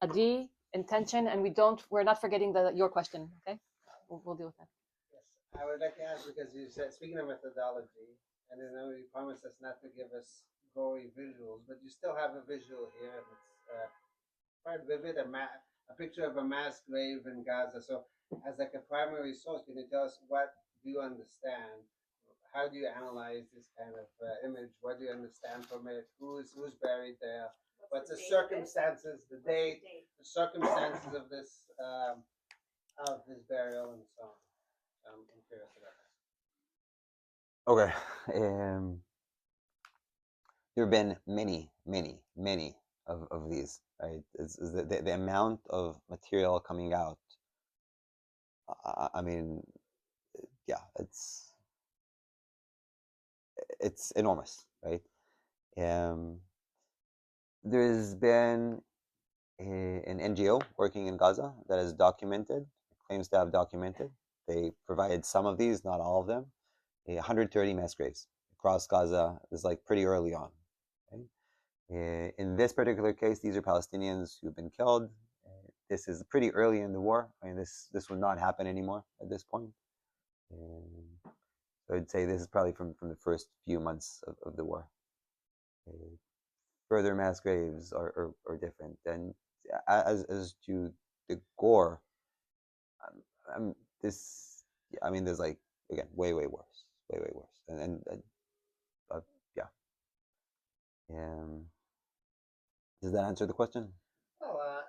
Speaker 2: Adi, intention, and we're not forgetting your question. Okay, we'll deal with that.
Speaker 9: Yes, I would like to ask, because you said, speaking of methodology, and then you promised us not to give us gory visuals, but you still have a visual here that's quite vivid, a picture of a mass grave in Gaza. So, as like a primary source, can you tell us, what do you understand? How do you analyze this kind of image? What do you understand from it? Who's buried there? What's the circumstances, the date, the circumstances of this burial, and so on? I'm curious about that.
Speaker 4: Okay. There have been many of these, right? It's the amount of material coming out. I mean, yeah, it's enormous, right? There's been an NGO working in Gaza that has claims to have documented. They provided some of these, not all of them. 130 mass graves across Gaza is like pretty early on. Right? In this particular case, these are Palestinians who've been killed. This is pretty early in the war. I mean, this would not happen anymore at this point. So I'd say this is probably from the first few months of the war. Further mass graves are different. And as to the gore, there's like, again, way worse, and yeah. Does that answer the question?
Speaker 9: Well,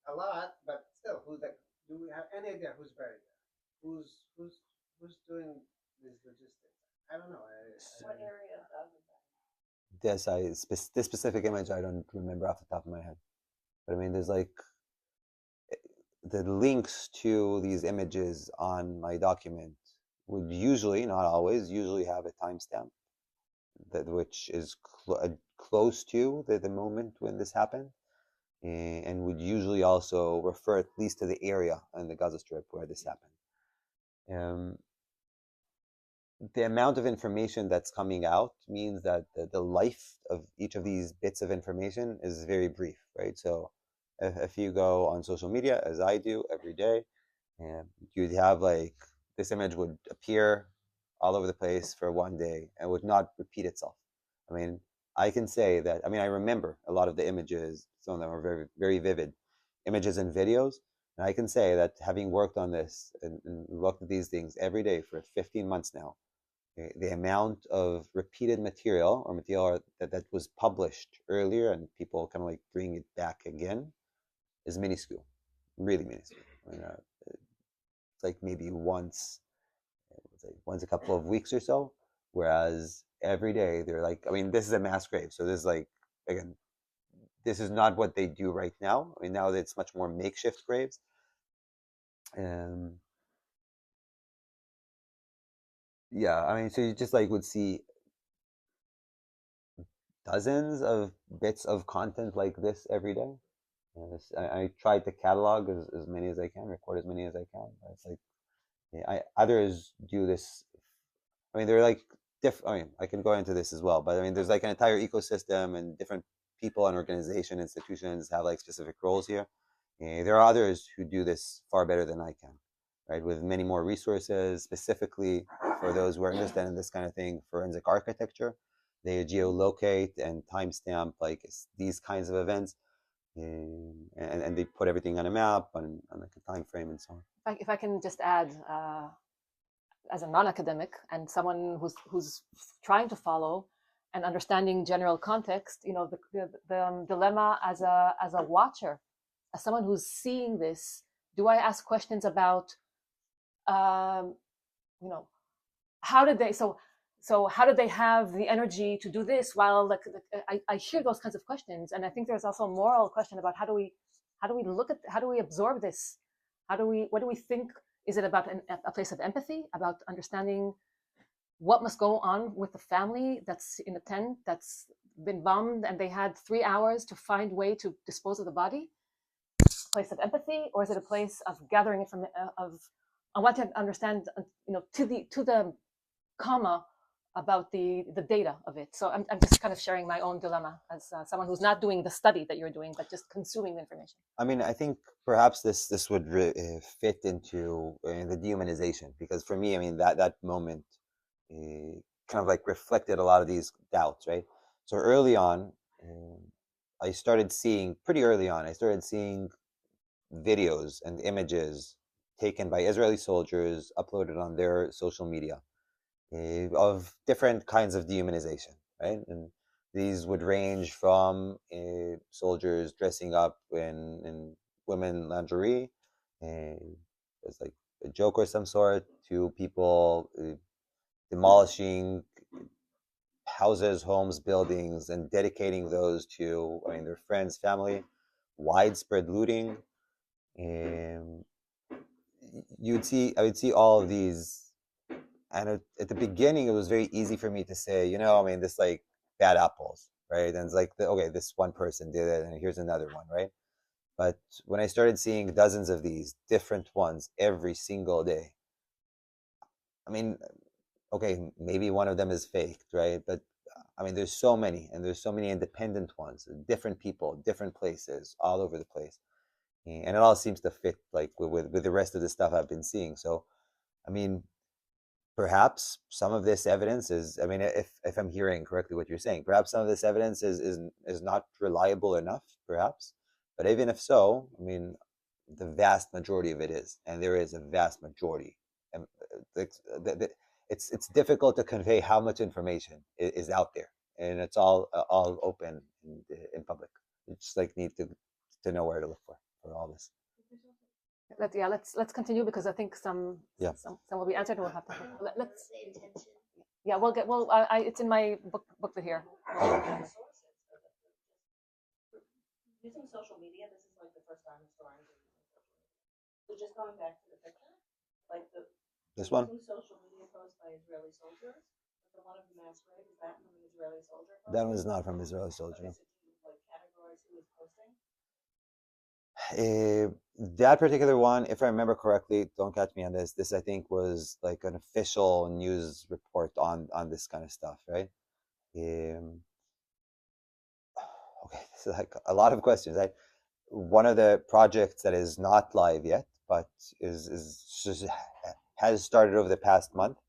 Speaker 9: a lot, but still, do we have any idea who's buried there? Who's doing these logistics? I don't know.
Speaker 5: what area of Gaza?
Speaker 4: This specific image I don't remember off the top of my head, but I mean, there's like the links to these images on my document would usually, not always, usually have a timestamp which is close to the moment when this happened, and would usually also refer at least to the area in the Gaza Strip where this happened. The amount of information that's coming out means that the life of each of these bits of information is very brief, right? So if you go on social media, as I do every day, you'd have like, this image would appear all over the place for one day and would not repeat itself. I mean, I can say that, I remember a lot of the images, some of them are very, very vivid. images and videos. And I can say that having worked on this and looked at these things every day for 15 months now, the amount of repeated material or material that was published earlier and people kind of like bring it back again is minuscule, really minuscule. I mean, it's like maybe once a couple of weeks or so, whereas every day they're like, I mean, this is a mass grave, so this is like, again, this is not what they do right now. I mean, now it's much more makeshift graves. Yeah, I mean, so you just like would see dozens of bits of content like this every day. I tried to catalog as many as I can, record as many as I can. It's like, yeah, others do this. I mean, they're like I mean, I can go into this as well, but I mean, there's like an entire ecosystem and different people and organization institutions have like specific roles here. There are others who do this far better than I can, right? With many more resources, specifically for those who are interested in this kind of thing, forensic architecture. They geolocate and timestamp like these kinds of events, and they put everything on a map on like a time frame and so on.
Speaker 2: If I can just add, as a non-academic and someone who's trying to follow and understanding general context, you know, the dilemma as a watcher, as someone who's seeing this, do I ask questions about, you know, how did they have the energy to do this? While I hear those kinds of questions, and I think there's also a moral question about how do we absorb this? What do we think? Is it about a place of empathy, about understanding what must go on with the family that's in a tent that's been bombed and they had 3 hours to find a way to dispose of the body? A place of empathy, or is it a place of gathering information? I want to understand, you know, to the comma about the data of it. So I'm just kind of sharing my own dilemma as someone who's not doing the study that you're doing, but just consuming the information.
Speaker 4: I mean, I think perhaps this would fit into the dehumanization, because for me, I mean, that moment kind of like reflected a lot of these doubts, right? So early on, I started seeing videos and images taken by Israeli soldiers uploaded on their social media of different kinds of dehumanization, right? And these would range from soldiers dressing up in women lingerie, as like a joke or some sort, to people demolishing houses, homes, buildings, and dedicating those to, I mean, their friends, family, widespread looting. I would see all of these. And at the beginning, it was very easy for me to say, you know, I mean, this like bad apples, right? And it's like, okay, this one person did it, and here's another one, right? But when I started seeing dozens of these different ones every single day, I mean, okay, maybe one of them is faked, right? But I mean, there's so many, and there's so many independent ones, different people, different places, all over the place, and it all seems to fit like with the rest of the stuff I've been seeing. So, I mean, perhaps some of this evidence is, I mean, if I'm hearing correctly what you're saying, perhaps some of this evidence is not reliable enough, perhaps. But even if so, I mean, the vast majority of it is, and there is a vast majority. And it's difficult to convey how much information is out there, and it's all open in public. You just like need to know where to look for all this.
Speaker 2: Let's continue, because I think some will be answered. We'll have to. Let's. Yeah, it's in my booklet here.
Speaker 7: Using social media, this is like the first time historians are using social media. So just going back to the picture, like
Speaker 4: this one.
Speaker 7: Social media post by Israeli soldiers. The one of the mass grave, is that from an Israeli soldier?
Speaker 4: That one is not from Israeli soldier.
Speaker 7: Is it like categories who is posting?
Speaker 4: That particular one, if I remember correctly, don't catch me on this. This I think was like an official news report on this kind of stuff, right? Okay, this is like a lot of questions. One of the projects that is not live yet, but has started over the past month,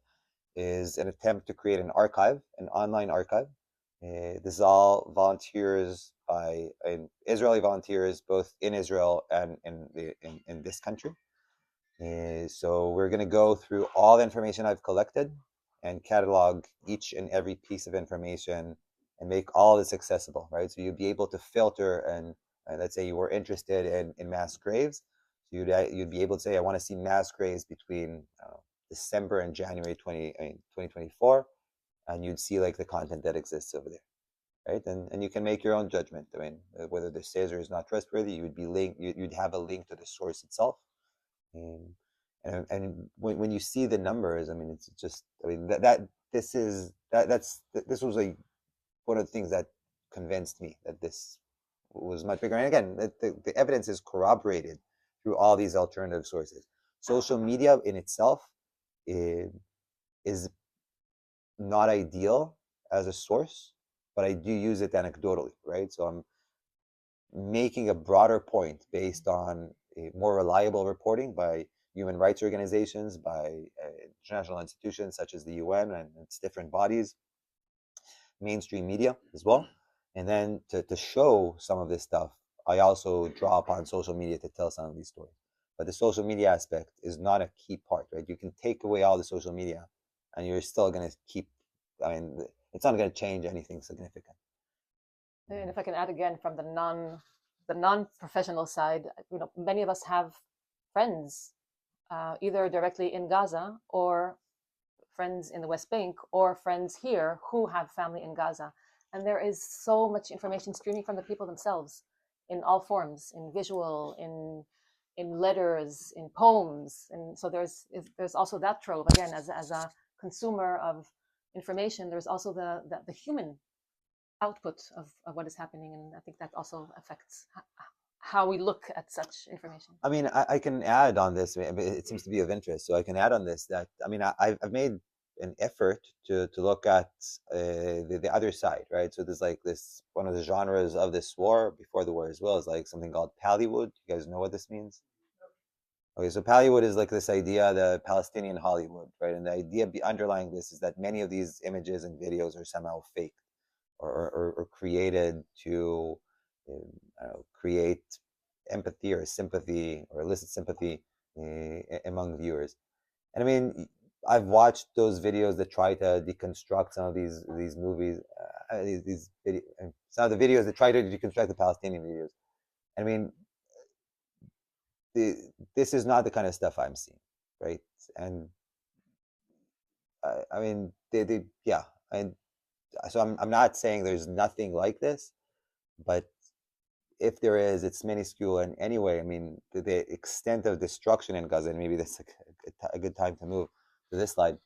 Speaker 4: is an attempt to create an online archive This is all volunteers by Israeli volunteers, both in Israel and in this country. So we're going to go through all the information I've collected and catalog each and every piece of information and make all this accessible, right? So you'll be able to filter and let's say you were interested in mass graves. So you'd be able to say, I want to see mass graves between December and January 2024, and you'd see like the content that exists over there. Right, and you can make your own judgment. I mean, whether this is or is not trustworthy, you'd have a link to the source itself. And when you see the numbers, I mean, it's just, I mean, this was like one of the things that convinced me that this was much bigger. And again, the evidence is corroborated through all these alternative sources. Social media in itself is not ideal as a source, but I do use it anecdotally, right? So I'm making a broader point based on a more reliable reporting by human rights organizations, by international institutions such as the UN and its different bodies, mainstream media as well. And then to show some of this stuff, I also draw upon social media to tell some of these stories. But the social media aspect is not a key part, right? You can take away all the social media and you're still going to keep, I mean, it's not going to change anything significant.
Speaker 2: And if I can add again from the non-professional side, you know, many of us have friends either directly in Gaza or friends in the West Bank or friends here who have family in Gaza. And there is so much information streaming from the people themselves in all forms, in visual, in letters, in poems. And so there's also that trove. Again, as a consumer of information, there's also the human output of what is happening. And I think that also affects how we look at such information.
Speaker 4: I mean, I can add on this. I mean, it seems to be of interest, so I can add on this that, I mean, I've made an effort to look at the other side, right? So there's like this, one of the genres of this war, before the war as well, is like something called Pallywood. You guys know what this means? Okay, so Pallywood is like this idea, the Palestinian Hollywood, right? And the idea underlying this is that many of these images and videos are somehow fake or created to create empathy or sympathy or elicit sympathy among viewers. And I mean, I've watched those videos that try to deconstruct some of these movies, some of the videos that try to deconstruct the Palestinian videos. I mean, this is not the kind of stuff I'm seeing, right? And I mean, yeah. And so I'm not saying there's nothing like this, but if there is, it's minuscule. And anyway, I mean, the extent of destruction in Gaza, and maybe that's a good time to move to this slide.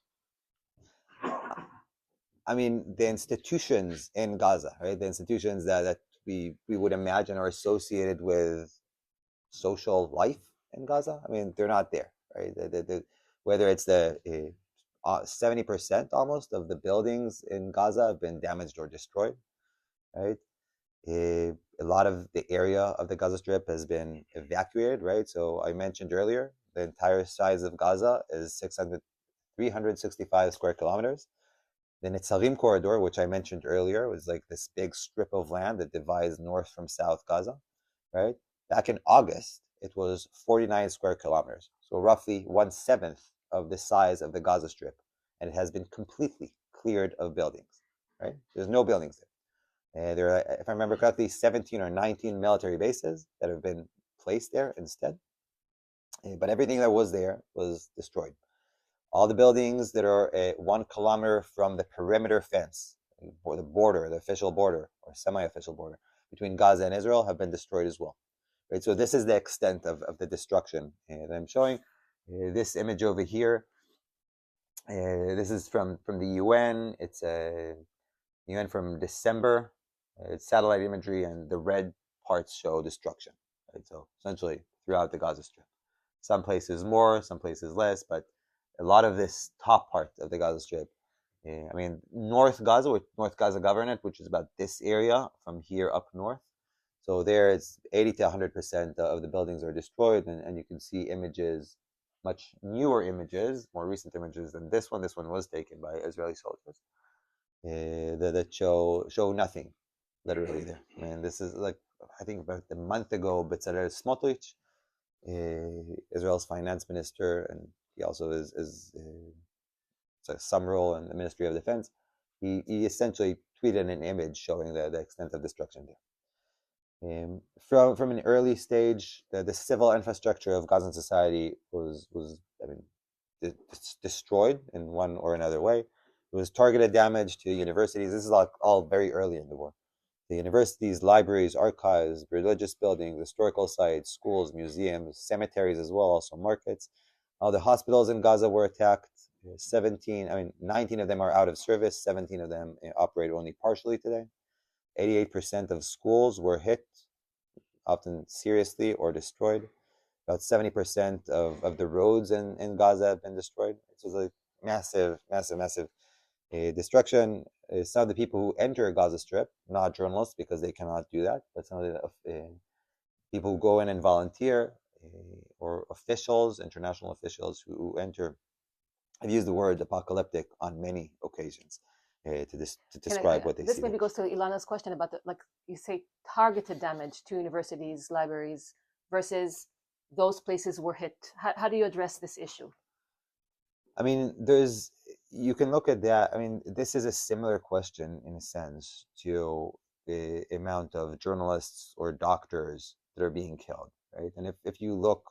Speaker 4: I mean, the institutions in Gaza, right? The institutions that we would imagine are associated with social life in Gaza. I mean, they're not there, right? Whether it's the 70% almost of the buildings in Gaza have been damaged or destroyed, right? A lot of the area of the Gaza Strip has been evacuated, right? So I mentioned earlier, the entire size of Gaza is 365 square kilometers. The Netzarim corridor, which I mentioned earlier, was like this big strip of land that divides north from south Gaza, right? Back in August, it was 49 square kilometers, so roughly 1/7 of the size of the Gaza Strip, and it has been completely cleared of buildings, right? There's no buildings there. There are, if I remember correctly, 17 or 19 military bases that have been placed there instead, but everything that was there was destroyed. All the buildings that are 1 kilometer from the perimeter fence, or the border, the official border or semi-official border between Gaza and Israel, have been destroyed as well. Right. So this is the extent of the destruction that I'm showing. This image over here. This is from the UN. It's a UN from December. It's satellite imagery, and the red parts show destruction. Right. So essentially throughout the Gaza Strip, some places more, some places less, but a lot of this top part of the Gaza Strip, I mean, North Gaza Governorate, which is about this area from here up north. So there it's 80 to 100% of the buildings are destroyed, and you can see images, much newer images, more recent images than this one. This one was taken by Israeli soldiers. that show nothing, literally there. I mean, this is like, I think about a month ago, Bezalel Smotrich, Israel's finance minister, and he also is some role in the Ministry of Defense. He essentially tweeted an image showing the extent of destruction there. From an early stage, the civil infrastructure of Gazan society was I mean, destroyed in one or another way. It was targeted damage to universities. This is all very early in the war. The universities, libraries, archives, religious buildings, historical sites, schools, museums, cemeteries as well, also markets. All the hospitals in Gaza were attacked. 19 of them are out of service. 17 of them operate only partially today. 88% of schools were hit, often seriously or destroyed. About 70% of the roads in Gaza have been destroyed. It was a massive destruction. Some of the people who enter Gaza Strip, not journalists because they cannot do that, but some of the people who go in and volunteer, or officials, international officials who enter, have used the word apocalyptic on many occasions to describe what they see.
Speaker 2: This maybe goes to Ilana's question about like you say, targeted damage to universities, libraries, versus those places were hit. How do you address this issue?
Speaker 4: I mean, you can look at that. I mean, this is a similar question in a sense to the amount of journalists or doctors that are being killed, right? And if you look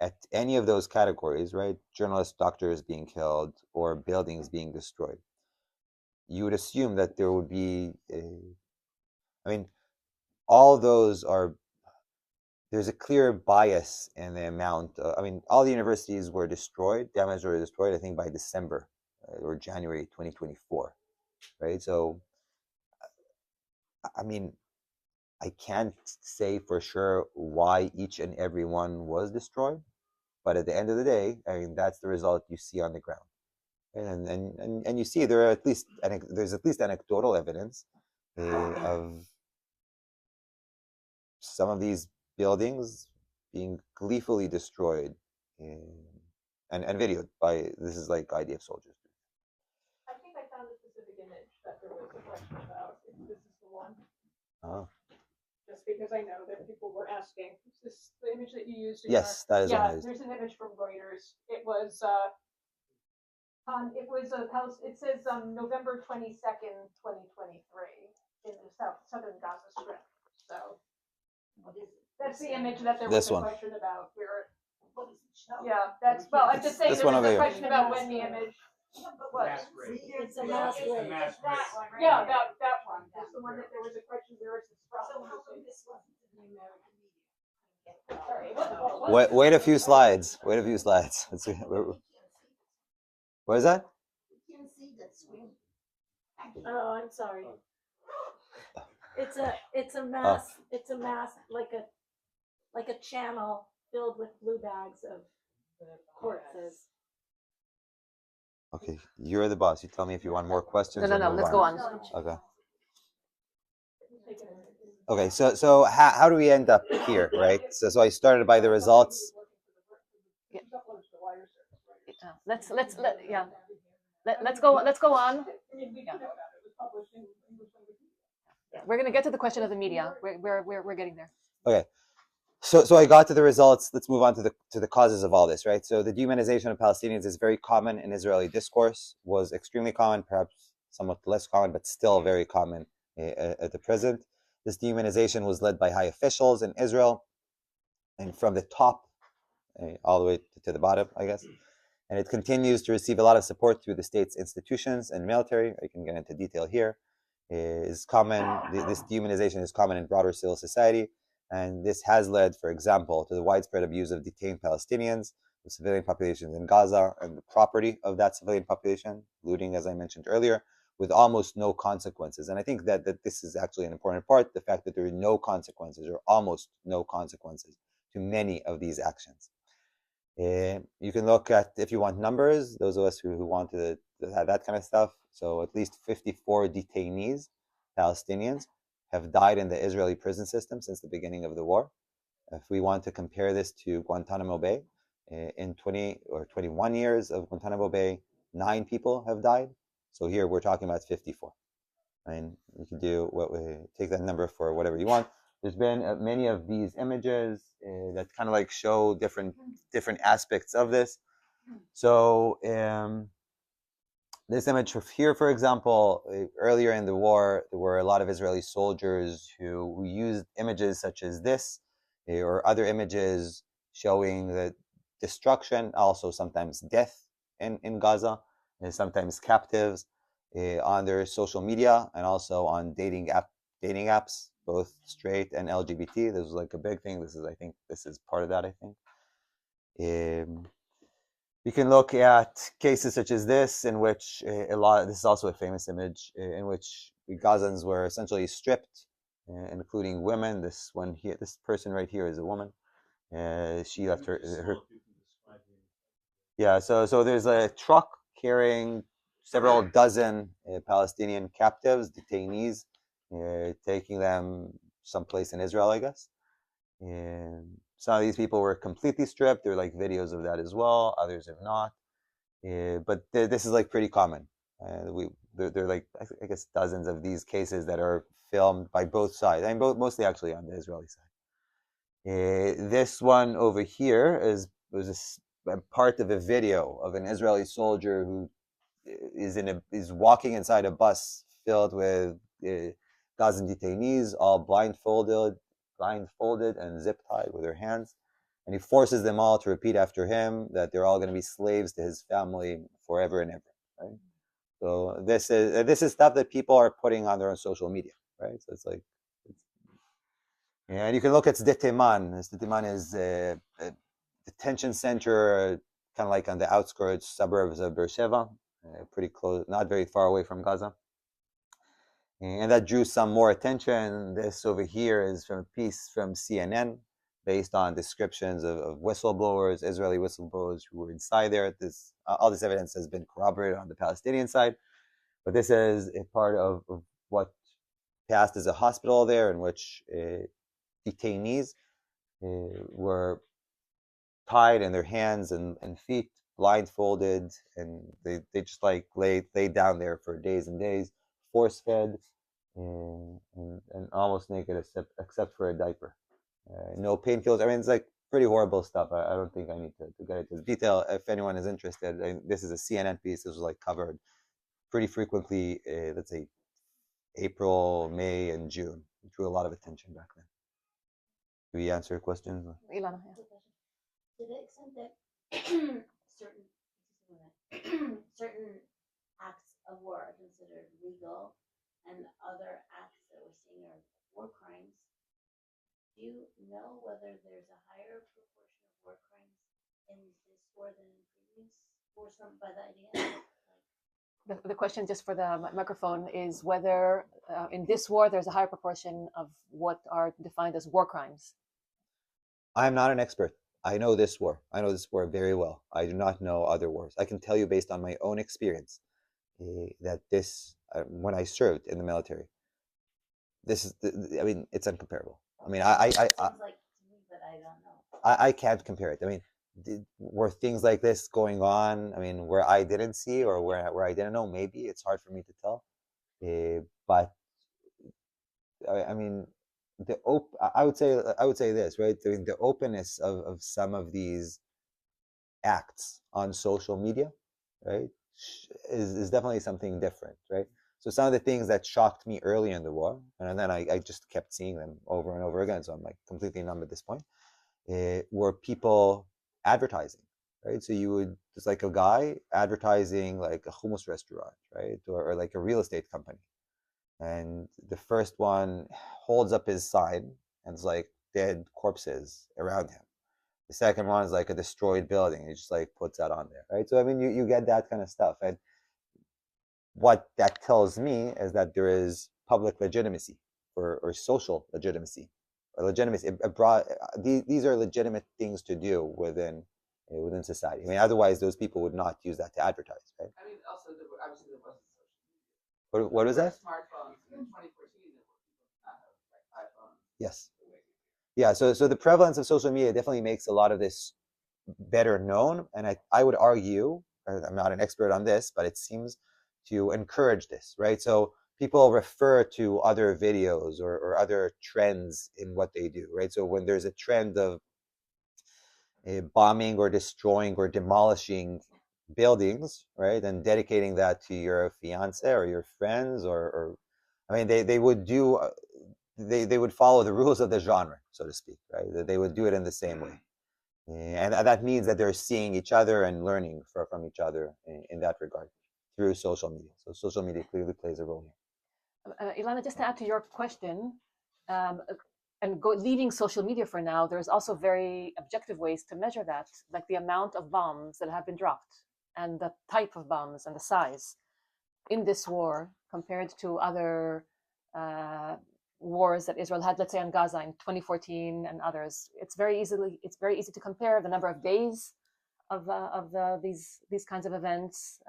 Speaker 4: at any of those categories, right, journalists, doctors being killed, or buildings being destroyed, you would assume that there would be all those are, there's a clear bias in the amount all the universities were damaged or destroyed, I think by December or January 2024, right? So I can't say for sure why each and every one was destroyed, but at the end of the day, that's the result you see on the ground. And you see there's at least anecdotal evidence of some of these buildings being gleefully destroyed and videoed by, this is like IDF soldiers.
Speaker 10: I think I found a specific image that there was a question about if this is the one.
Speaker 4: Oh.
Speaker 10: Just because I know that people were asking, is this the image that you used?
Speaker 4: Yes, that is
Speaker 10: yeah, there's an image from Reuters. It was it says November 22nd, 2023 in the southern Gaza Strip. So that's the image that there was a question about. Yeah, that's, well, I'm just saying there was a question about when the image was.
Speaker 5: It's a mass grave.
Speaker 10: That one, right? Yeah, that one. That's the one that there was a question, where is this from?
Speaker 5: So how come this wasn't in the American media?
Speaker 4: Sorry. Wait a few slides. Let's see. What is that?
Speaker 5: You can't see that screen.
Speaker 1: Oh, I'm sorry. It's a mass.
Speaker 4: Oh.
Speaker 1: It's a mass, like a channel filled with blue bags of corpses.
Speaker 4: Okay, you're the boss. You tell me if you want more questions.
Speaker 2: No. Let's go on.
Speaker 4: Okay. Okay. So how do we end up here, right? So I started by the results.
Speaker 2: Yeah. Let's go on. Yeah. We're gonna get to the question of the media. We're getting there.
Speaker 4: Okay. So I got to the results. Let's move on to the causes of all this, right? So the dehumanization of Palestinians is very common in Israeli discourse, was extremely common, perhaps somewhat less common, but still very common at the present. This dehumanization was led by high officials in Israel, and from the top all the way to the bottom, I guess. And it continues to receive a lot of support through the state's institutions and military. I can get into detail here. Is common. This dehumanization is common in broader civil society. And this has led, for example, to the widespread abuse of detained Palestinians, the civilian populations in Gaza, and the property of that civilian population, looting, as I mentioned earlier, with almost no consequences. And I think that this is actually an important part, the fact that there are no consequences, or almost no consequences, to many of these actions. You can look at, if you want numbers, those of us who want to have that kind of stuff, so at least 54 detainees, Palestinians, have died in the Israeli prison system since the beginning of the war. If we want to compare this to Guantanamo Bay, in 20 or 21 years of Guantanamo Bay, 9 people have died. So here we're talking about 54. I mean, you can do what we take that number for whatever you want. There's been many of these images that kind of like show different aspects of this. So this image here, for example, earlier in the war, there were a lot of Israeli soldiers who used images such as this or other images showing the destruction, also sometimes death in Gaza, and sometimes captives on their social media and also on dating apps, both straight and LGBT. This was like a big thing. I think this is part of that, I think. You can look at cases such as this, in which this is also a famous image, in which Gazans were essentially stripped, including women. This one here, this person right here is a woman. She left her. Yeah, so there's a truck carrying several dozen Palestinian captives, detainees, taking them someplace in Israel, I guess. And some of these people were completely stripped. There are like videos of that as well. Others have not. But this is like pretty common. There are like, I guess, dozens of these cases that are filmed by both sides. I mean, mostly actually on the Israeli side. This one over here was a part of a video of an Israeli soldier who is walking inside a bus filled with Gazan detainees, all blindfolded and zip tied with their hands, and he forces them all to repeat after him that they're all going to be slaves to his family forever and ever. Right. So this is stuff that people are putting on their own social media. Right. So it's like, and you can look at Sde Teman. Sde Teman is a detention center, kind of like on the outskirts suburbs of Beersheba, pretty close, not very far away from Gaza. And that drew some more attention. This over here is from a piece from CNN based on descriptions of whistleblowers, Israeli whistleblowers who were inside there. All this evidence has been corroborated on the Palestinian side, but this is a part of what passed as a hospital there, in which detainees were tied in their hands and feet, blindfolded, and they just like laid down there for days and days, force fed, and almost naked except for a diaper. No painkillers. I mean, it's like pretty horrible stuff. I don't think I need to get into detail. If anyone is interested, this is a CNN piece. This was like covered pretty frequently, let's say April, May, and June. It drew a lot of attention back then. Do we answer questions?
Speaker 2: Ilana, yeah.
Speaker 5: To the extent that certain acts of war are considered legal and other acts that we're seeing are war crimes, do you know whether there's a higher proportion of war crimes in this war than in previous wars by the idea?
Speaker 2: The question, just for the microphone, is whether in this war there's a higher proportion of what are defined as war crimes.
Speaker 4: I'm not an expert. I know this war. I know this war very well. I do not know other wars. I can tell you based on my own experience that this, when I served in the military, this is, I mean, it's incomparable. I mean,
Speaker 5: It sounds like to me, but I don't know.
Speaker 4: I can't compare it. I mean, were things like this going on? I mean, where I didn't see or where I didn't know, maybe it's hard for me to tell. But I mean, I would say this, right? The openness of some of these acts on social media, right, is definitely something different, right? So some of the things that shocked me early in the war, and then I just kept seeing them over and over again, so I'm like completely numb at this point, were people advertising, right? So you would, just like a guy advertising like a hummus restaurant, right, or like a real estate company. And the first one holds up his sign and it's like dead corpses around him. The second one is like a destroyed building. He just like puts that on there, right? So I mean, you get that kind of stuff. And what that tells me is that there is public legitimacy or social legitimacy or legitimacy. These are legitimate things to do within society. I mean, otherwise those people would not use that to advertise, right?
Speaker 11: I mean, also, obviously there wasn't social media.
Speaker 4: What was that?
Speaker 11: Smartphones in 2014, there were people not have like iPhones.
Speaker 4: Yes. Yeah, so the prevalence of social media definitely makes a lot of this better known. And I would argue, I'm not an expert on this, but it seems to encourage this, right? So people refer to other videos or other trends in what they do, right? So when there's a trend of bombing or destroying or demolishing buildings, right, and dedicating that to your fiance or your friends, or I mean, they would do, they would follow the rules of the genre, so to speak, right? They would do it in the same way. And that means that they're seeing each other and learning from each other in that regard through social media. So social media clearly plays a role here.
Speaker 2: Ilana, just to add to your question, and leaving social media for now, there's also very objective ways to measure that, like the amount of bombs that have been dropped and the type of bombs and the size in this war compared to other wars that Israel had, let's say on Gaza in 2014 and others. It's very easy to compare the number of days of these kinds of events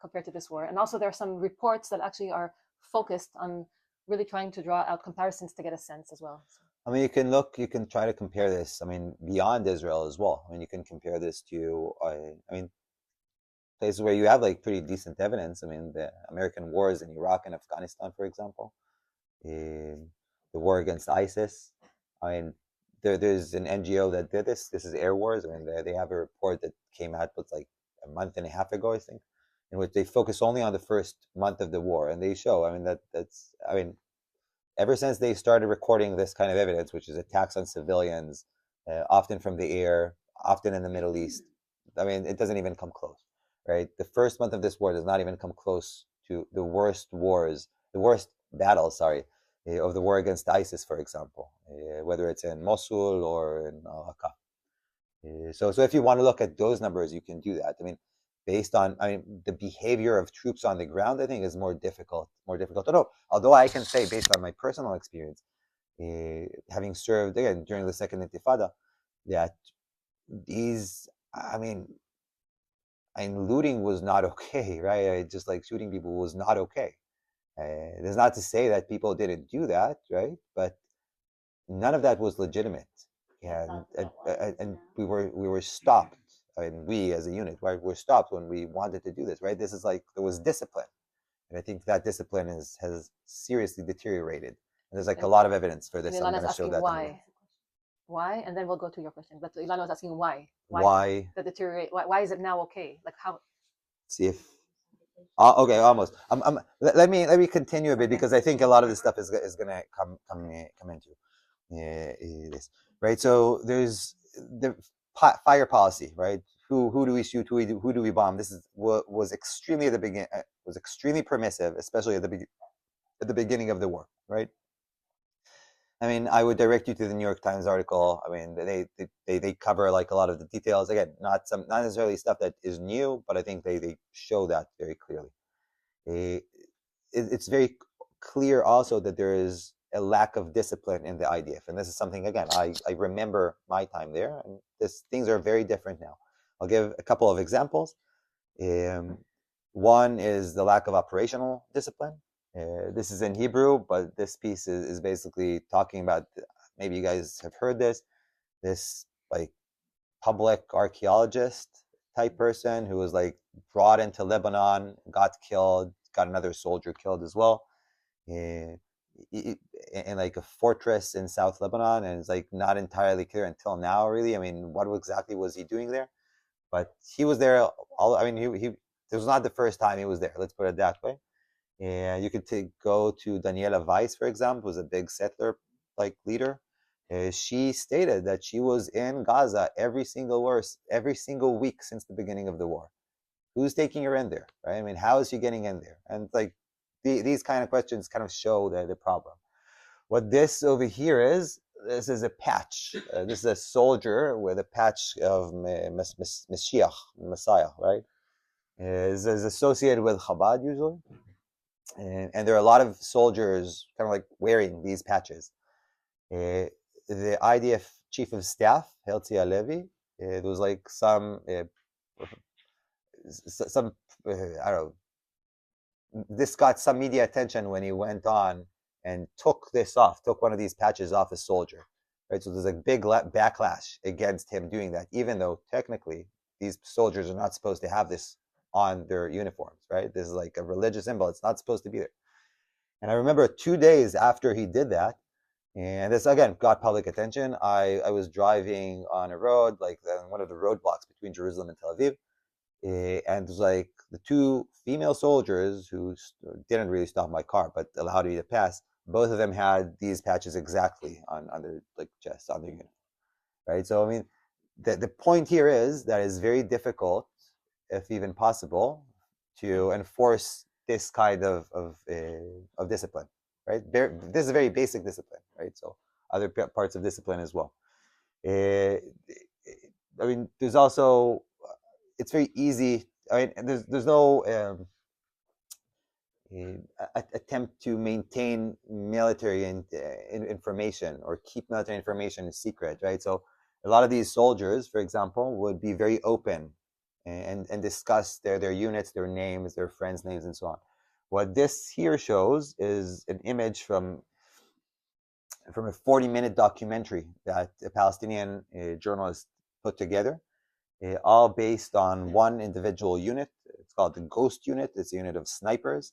Speaker 2: compared to this war. And also there are some reports that actually are focused on really trying to draw out comparisons to get a sense as well.
Speaker 4: I mean, you can try to compare this, I mean, beyond Israel as well. I mean, you can compare this to, I mean, places where you have like pretty decent evidence. I mean, the American wars in Iraq and Afghanistan, for example, the war against ISIS. I mean, there's an NGO that did this. This is Air Wars. I mean, they have a report that came out with like a month and a half ago, I think, in which they focus only on the first month of the war, and they show, I mean, that's, I mean, ever since they started recording this kind of evidence, which is attacks on civilians, often from the air, often in the Middle East, I mean, it doesn't even come close, right? The first month of this war does not even come close to the worst battles, of the war against ISIS, for example, whether it's in Mosul or in Raqqa. So if you want to look at those numbers, you can do that. I mean, based on, I mean, the behavior of troops on the ground, I think is more difficult to know. Although I can say, based on my personal experience, having served again during the Second Intifada, that these, I mean, looting was not okay, right? Just like shooting people was not okay. There's not to say that people didn't do that, right? But none of that was legitimate, and we were stopped. I mean, we as a unit, right, were stopped when we wanted to do this, right? This is like, there was discipline, and I think that discipline has seriously deteriorated. And there's like a lot of evidence for this. I'm going to show that.
Speaker 2: Why? And then we'll go to your question. But Ilana was asking why.
Speaker 4: Why
Speaker 2: the deteriorate? Why is it now okay? Like how?
Speaker 4: See if. Okay, almost. Let me continue a bit, because I think a lot of this stuff is going to come into this, right? So there's the fire policy, right? Who do we shoot? Who do we bomb? This was extremely at the beginning. Was extremely permissive, especially at the beginning of the war, right? I mean, I would direct you to the New York Times article. I mean, they cover like a lot of the details. Again, not necessarily stuff that is new, but I think they show that very clearly. It's very clear also that there is a lack of discipline in the IDF, and this is something, again, I remember my time there, and things are very different now. I'll give a couple of examples. One is the lack of operational discipline. This is in Hebrew, but this piece is basically talking about, maybe you guys have heard this like public archaeologist type person who was like brought into Lebanon, got killed, got another soldier killed as well, in like a fortress in South Lebanon, and it's like not entirely clear until now, really. I mean, what exactly was he doing there? But he was there. I mean, he this was not the first time he was there. Let's put it that way. And you could go to Daniela Weiss, for example, who's a big settler like leader. She stated that she was in Gaza every single week since the beginning of the war. Who's taking her in there, right? I mean, how is she getting in there? And like these kind of questions kind of show the problem. What this over here is, this is a patch. This is a soldier with a patch of Messiah, right? Is associated with Chabad usually. And there are a lot of soldiers kind of like wearing these patches. The IDF chief of staff, Herzi Halevi, there was like some I don't know, this got some media attention when he went on and took one of these patches off a soldier, right? So there's a big backlash against him doing that, even though technically these soldiers are not supposed to have this on their uniforms, right? This is like a religious symbol. It's not supposed to be there. And I remember 2 days after he did that, and this again got public attention. I was driving on a road, like one of the roadblocks between Jerusalem and Tel Aviv, and it was like the 2 female soldiers who didn't really stop my car, but allowed me to pass. Both of them had these patches exactly on their like chest, on their uniform, right? So I mean, the point here is that it's very difficult, if even possible, to enforce this kind of discipline, right? This is a very basic discipline, right? So other parts of discipline as well. I mean, there's also, it's very easy. I mean, there's no attempt to maintain military information or keep military information secret, right? So a lot of these soldiers, for example, would be very open and discuss their units, their names, their friends' names, and so on. What this here shows is an image from a 40-minute documentary that a Palestinian journalist put together, all based on one individual unit. It's called the Ghost Unit. It's a unit of snipers.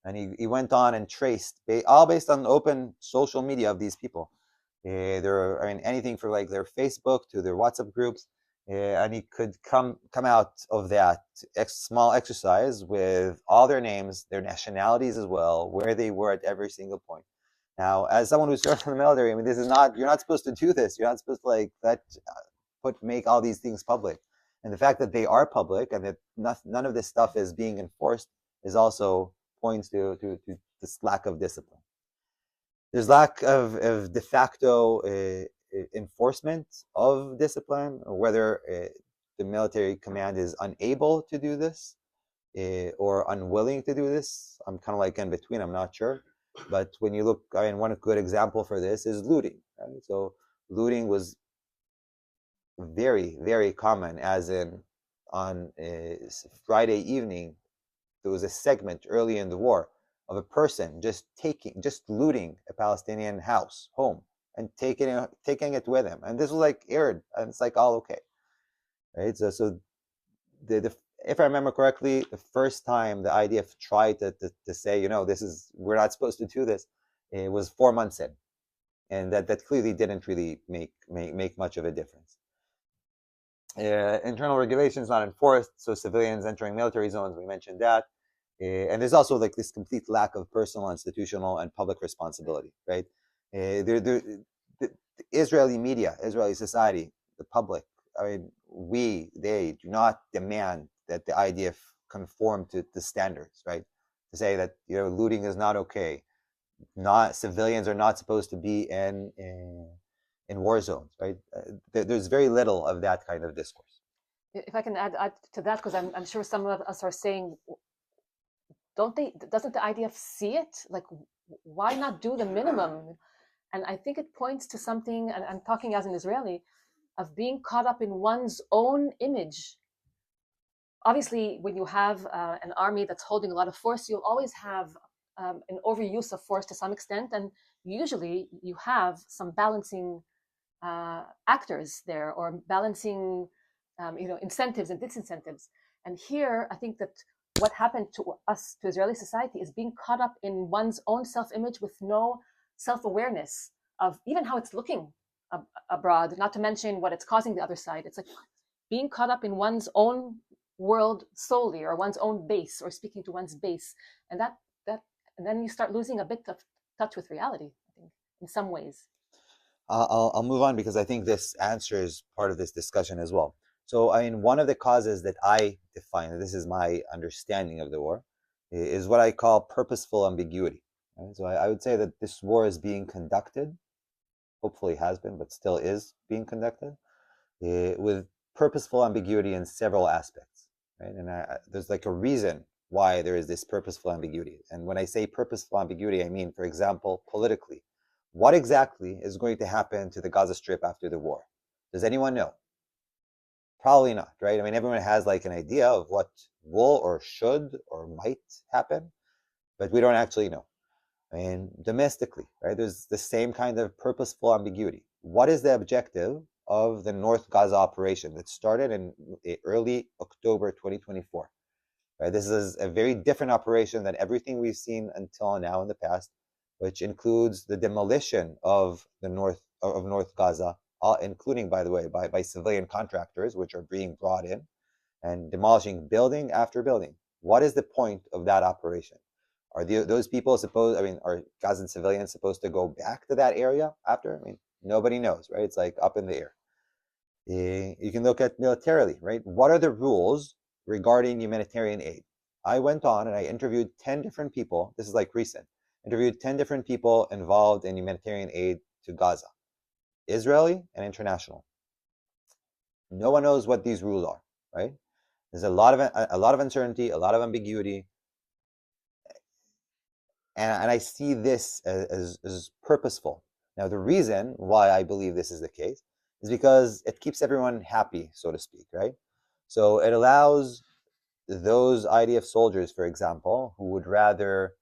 Speaker 4: And he went on and traced, all based on open social media of these people. There, I mean, anything from like their Facebook to their WhatsApp groups, and he could come out of that small exercise with all their names, their nationalities as well, where they were at every single point. Now, as someone who's served in the military, I mean, this is not, you're not supposed to do this. You're not supposed to like make all these things public. And the fact that they are public and that none of this stuff is being enforced is also points to this lack of discipline. There's lack of de facto enforcement of discipline, whether the military command is unable to do this or unwilling to do this. I'm kind of like in between, I'm not sure. But when you look, I mean, one good example for this is looting. Right? So looting was very, very common, as in on Friday evening, there was a segment early in the war of a person just looting a Palestinian home and taking it with him. And this was like aired, and it's like all okay. Right? So if I remember correctly, the first time the IDF tried to say, you know, we're not supposed to do this, it was 4 months in. And that clearly didn't really make much of a difference. Internal regulations not enforced, so civilians entering military zones, we mentioned that. And there's also like this complete lack of personal, institutional, and public responsibility, right? The Israeli media, Israeli society, the public, I mean, they do not demand that the IDF conform to the standards, right? To say that, you know, looting is not okay, civilians are not supposed to be in war zones, right? There's very little of that kind of discourse.
Speaker 2: If I can add to that, because I'm sure some of us are saying, doesn't the IDF see it? Like, why not do the minimum? And I think it points to something, and I'm talking as an Israeli, of being caught up in one's own image. Obviously, when you have an army that's holding a lot of force, you'll always have an overuse of force to some extent, and usually you have some balancing actors there, or balancing incentives and disincentives. And here, I think that what happened to us, to Israeli society, is being caught up in one's own self-image with no self-awareness of even how it's looking abroad, not to mention what it's causing the other side. It's like being caught up in one's own world solely, or one's own base, or speaking to one's base. And and then you start losing a bit of touch with reality, I think, in some ways.
Speaker 4: I'll move on, because I think this answers part of this discussion as well. So, I mean, one of the causes that I define, this is my understanding of the war, is what I call purposeful ambiguity. Right? So I would say that this war is being conducted, hopefully has been, but still is being conducted, with purposeful ambiguity in several aspects. Right? And there's like a reason why there is this purposeful ambiguity. And when I say purposeful ambiguity, I mean, for example, politically. What exactly is going to happen to the Gaza Strip after the war? Does anyone know? Probably not, right? I mean, everyone has like an idea of what will or should or might happen, but we don't actually know. I mean, domestically, right? There's the same kind of purposeful ambiguity. What is the objective of the North Gaza operation that started in early October 2024? right? This is a very different operation than everything we've seen until now in the past, which includes the demolition of the North Gaza, including, by the way, by civilian contractors, which are being brought in and demolishing building after building. What is the point of that operation? Are those people supposed, are Gazan civilians supposed to go back to that area after? Nobody knows, right? It's like up in the air. You can look at militarily, right? What are the rules regarding humanitarian aid? I went on and I interviewed 10 different people. This is like recent. Interviewed 10 different people involved in humanitarian aid to Gaza, Israeli and international. No one knows what these rules are, right? There's a lot of uncertainty, a lot of ambiguity, and I see this as purposeful. Now, the reason why I believe this is the case is because it keeps everyone happy, so to speak, right? So it allows those IDF soldiers, for example, who would rather,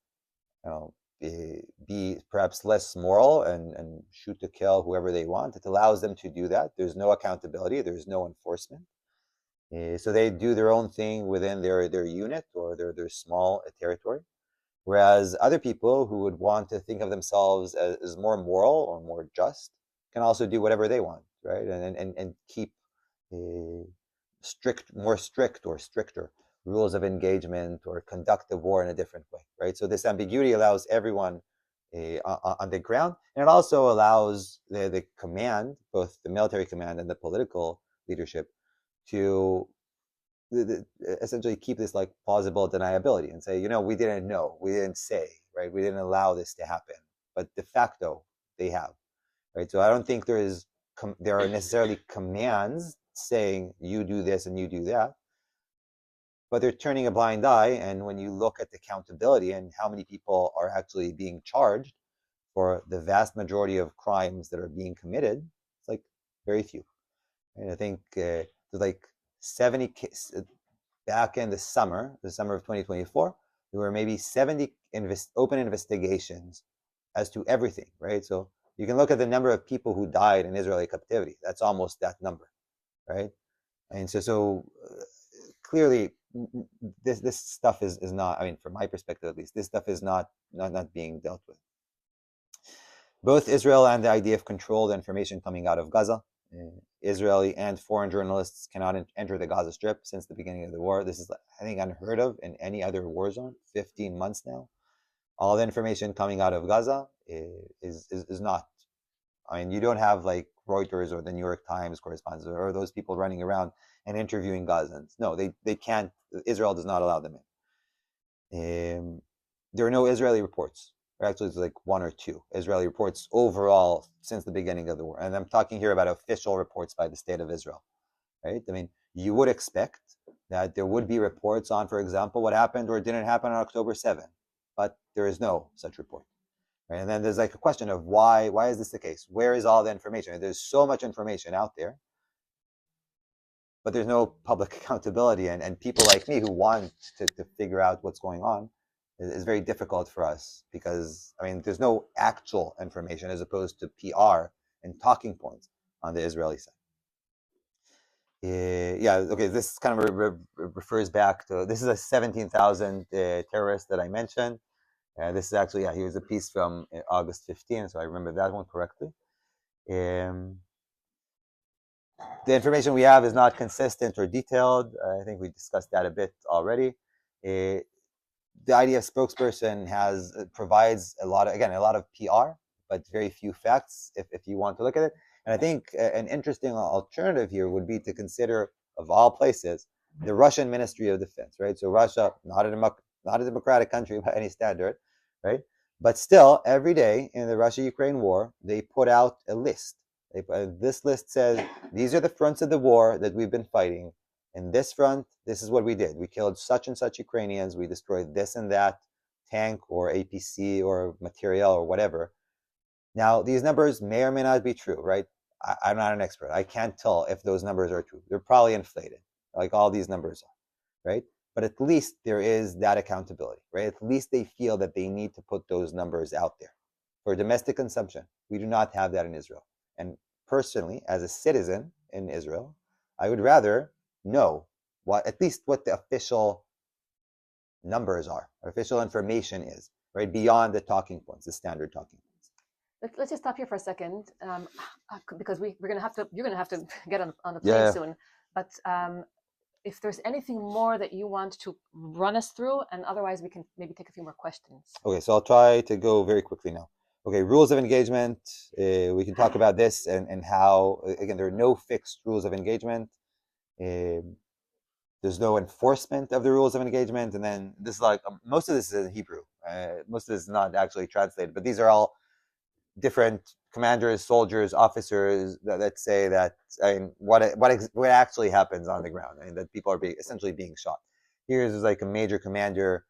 Speaker 4: be perhaps less moral and shoot to kill whoever they want. It allows them to do that. There's no accountability. There's no enforcement. So they do their own thing within their unit or their small territory. Whereas other people who would want to think of themselves as more moral or more just can also do whatever they want, right? And keep more strict or stricter rules of engagement or conduct the war in a different way, right? So this ambiguity allows everyone on the ground, and it also allows the command, both the military command and the political leadership, to essentially keep this like plausible deniability and say, we didn't know, we didn't say, right? We didn't allow this to happen, but de facto they have, right? So I don't think there are necessarily commands saying you do this and you do that, but they're turning a blind eye. And when you look at the accountability and how many people are actually being charged for the vast majority of crimes that are being committed, it's like very few. And I think there's like 70 back in the summer of 2024, there were maybe 70 open investigations as to everything, right? So you can look at the number of people who died in Israeli captivity. That's almost that number, right? And so clearly, this stuff is not, from my perspective at least, this stuff is not being dealt with. Both Israel and the IDF control the information coming out of Gaza. Israeli and foreign journalists cannot enter the Gaza Strip since the beginning of the war. This is, I think, unheard of in any other war zone. 15 months now. All the information coming out of Gaza is not. You don't have like Reuters or the New York Times correspondents or those people running around and interviewing Gazans. No, they can't. Israel does not allow them in. There are no Israeli reports. Actually, it's like one or two Israeli reports overall since the beginning of the war. And I'm talking here about official reports by the state of Israel, right? You would expect that there would be reports on, for example, what happened or didn't happen on October 7th, but there is no such report. Right? And then there's like a question of why is this the case? Where is all the information? There's so much information out there, but there's no public accountability. And people like me who want to figure out what's going on, is very difficult for us because, there's no actual information as opposed to PR and talking points on the Israeli side. This kind of refers back to, this is a 17,000 terrorist that I mentioned. This is actually, he was a piece from August 15, so I remember that one correctly. The information we have is not consistent or detailed. I think we discussed that a bit already. The IDF spokesperson provides a lot of PR, but very few facts if you want to look at it. And I think an interesting alternative here would be to consider, of all places, the Russian Ministry of Defense, right? So Russia, not a democratic country by any standard, right? But still, every day in the Russia-Ukraine war, they put out a list. This list says, these are the fronts of the war that we've been fighting. In this front, this is what we did. We killed such and such Ukrainians. We destroyed this and that tank or APC or material or whatever. Now, these numbers may or may not be true, right? I'm not an expert. I can't tell if those numbers are true. They're probably inflated, like all these numbers are, right? But at least there is that accountability, right? At least they feel that they need to put those numbers out there. For domestic consumption, we do not have that in Israel. And personally, as a citizen in Israel, I would rather know at least what the official numbers are, official information is, right? Beyond the talking points, the standard talking points.
Speaker 2: Let's just stop here for a second, because you're gonna have to get on the plane
Speaker 4: Yeah.
Speaker 2: soon. But if there's anything more that you want to run us through, and otherwise we can maybe take a few more questions.
Speaker 4: Okay, so I'll try to go very quickly now. Okay, rules of engagement. We can talk about this and how, again, there are no fixed rules of engagement. There's no enforcement of the rules of engagement. And then this is like, most of this is in Hebrew. Most of this is not actually translated, but these are all different commanders, soldiers, officers that say that, I mean, what actually happens on the ground. I mean, that people are essentially being shot. Here's like a major commander,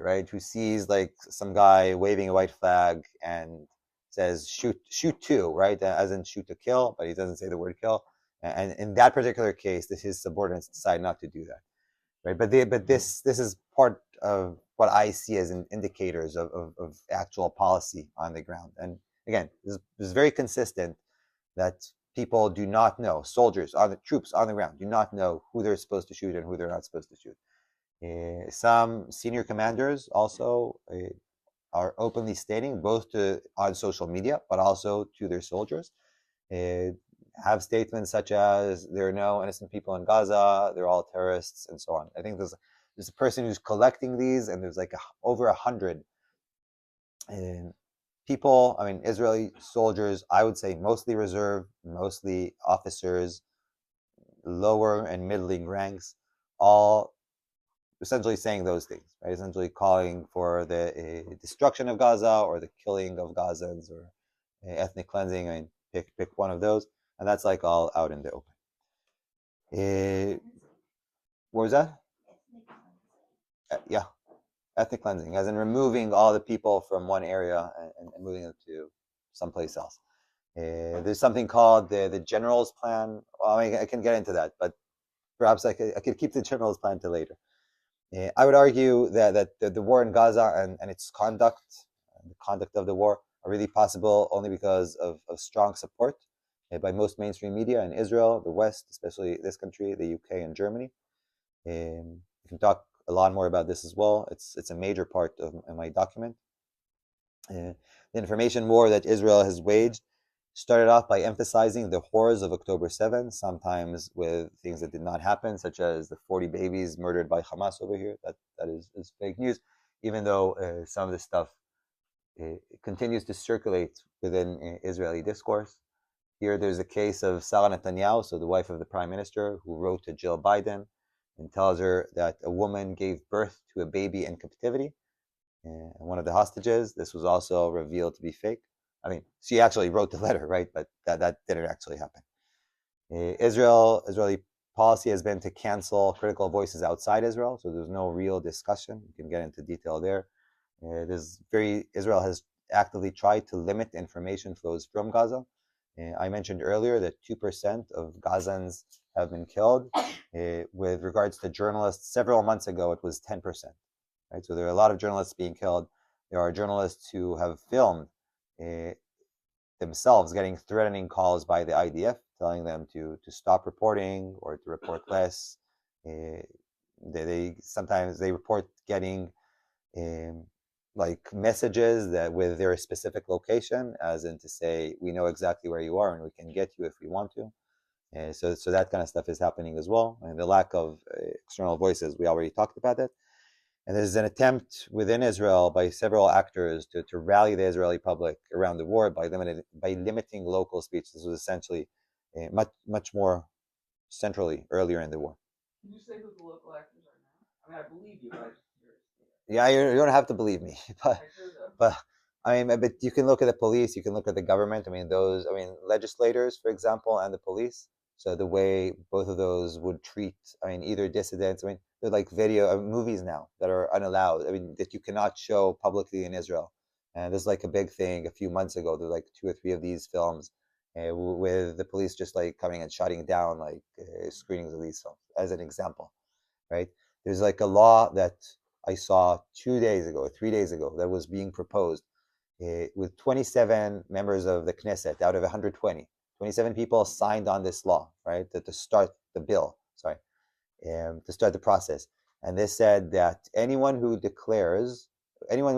Speaker 4: right, who sees like some guy waving a white flag and says shoot two, right, as in shoot to kill, but he doesn't say the word kill. And in that particular case, his subordinates decide not to do that, right? But this is part of what I see as indicators of actual policy on the ground. And again, this is very consistent that people do not know, troops on the ground do not know who they're supposed to shoot and who they're not supposed to shoot. Some senior commanders also are openly stating, both on social media, but also to their soldiers, have statements such as, there are no innocent people in Gaza, they're all terrorists, and so on. I think there's a person who's collecting these, and there's like over 100 people, I mean, Israeli soldiers, I would say mostly reserve, mostly officers, lower and middling ranks, all essentially saying those things, right? Essentially calling for the destruction of Gaza or the killing of Gazans or ethnic cleansing. I mean, pick one of those, and that's like all out in the open. What was that? Yeah, ethnic cleansing, as in removing all the people from one area and moving them to someplace else. There's something called the General's Plan. Well, I mean, I can get into that, but perhaps I could keep the General's Plan to later. I would argue that the war in Gaza and its conduct, the conduct of the war, are really possible only because of strong support by most mainstream media in Israel, the West, especially this country, the UK and Germany. We can talk a lot more about this as well. It's a major part of my document. The information war that Israel has waged started off by emphasizing the horrors of October 7, sometimes with things that did not happen, such as the 40 babies murdered by Hamas over here. That is fake news, even though some of this stuff continues to circulate within Israeli discourse. Here there's a case of Sarah Netanyahu, so the wife of the prime minister, who wrote to Jill Biden and tells her that a woman gave birth to a baby in captivity. And one of the hostages, this was also revealed to be fake. I mean, she actually wrote the letter, right? But that didn't actually happen. Israeli policy has been to cancel critical voices outside Israel, so there's no real discussion. You can get into detail there. Israel has actively tried to limit information flows from Gaza. I mentioned earlier that 2% of Gazans have been killed. With regards to journalists, several months ago it was 10%. Right? So there are a lot of journalists being killed. There are journalists who have filmed themselves getting threatening calls by the IDF, telling them to stop reporting or to report less. They sometimes report getting like messages that with their specific location, as in to say, we know exactly where you are and we can get you if we want to. So that kind of stuff is happening as well. And the lack of external voices, we already talked about that. And there's an attempt within Israel by several actors to rally the Israeli public around the war by limiting local speech. This was essentially much more centrally earlier in the war.
Speaker 11: Can you say who the local actors are now? I mean, I believe you, but I just
Speaker 4: yeah, you don't have to believe me, but I mean, but you can look at the police, you can look at the government. I mean, legislators, for example, and the police. So the way both of those would treat, I mean, either dissidents. I mean, they're like movies now that are unallowed. I mean, that you cannot show publicly in Israel. And there's like a big thing a few months ago. There's like 2 or 3 of these films with the police just like coming and shutting down like screenings of these films, as an example, right? There's like a law that I saw 2 days ago, 3 days ago, that was being proposed with 27 members of the Knesset out of 120. 27 people signed on this law, right, to start the bill, to start the process. and this said that anyone who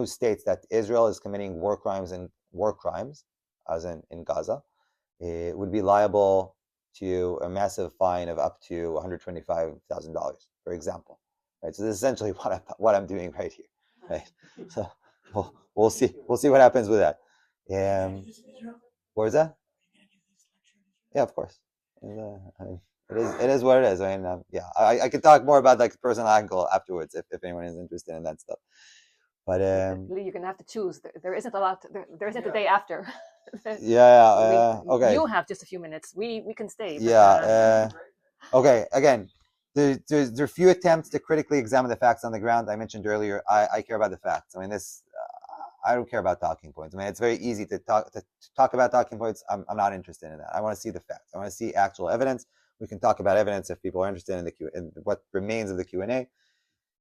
Speaker 4: states that Israel is committing war crimes, as in Gaza, would be liable to a massive fine of up to $125,000, for example. Right. So this is essentially what I'm doing right here. Right. So we'll see what happens with that. What is that? Yeah, of course. It is what it is. I mean, yeah, I could talk more about like the personal angle afterwards if anyone is interested in that stuff. But
Speaker 2: Lee, you're gonna have to choose. There isn't a lot. There isn't a day after.
Speaker 4: Okay.
Speaker 2: You have just a few minutes. We can stay.
Speaker 4: But, okay. Again, there are few attempts to critically examine the facts on the ground. I mentioned earlier. I care about the facts. I mean, this. I don't care about talking points. I mean, it's very easy to talk about talking points. I'm not interested in that. I want to see the facts. I want to see actual evidence. We can talk about evidence if people are interested in what remains of the Q&A.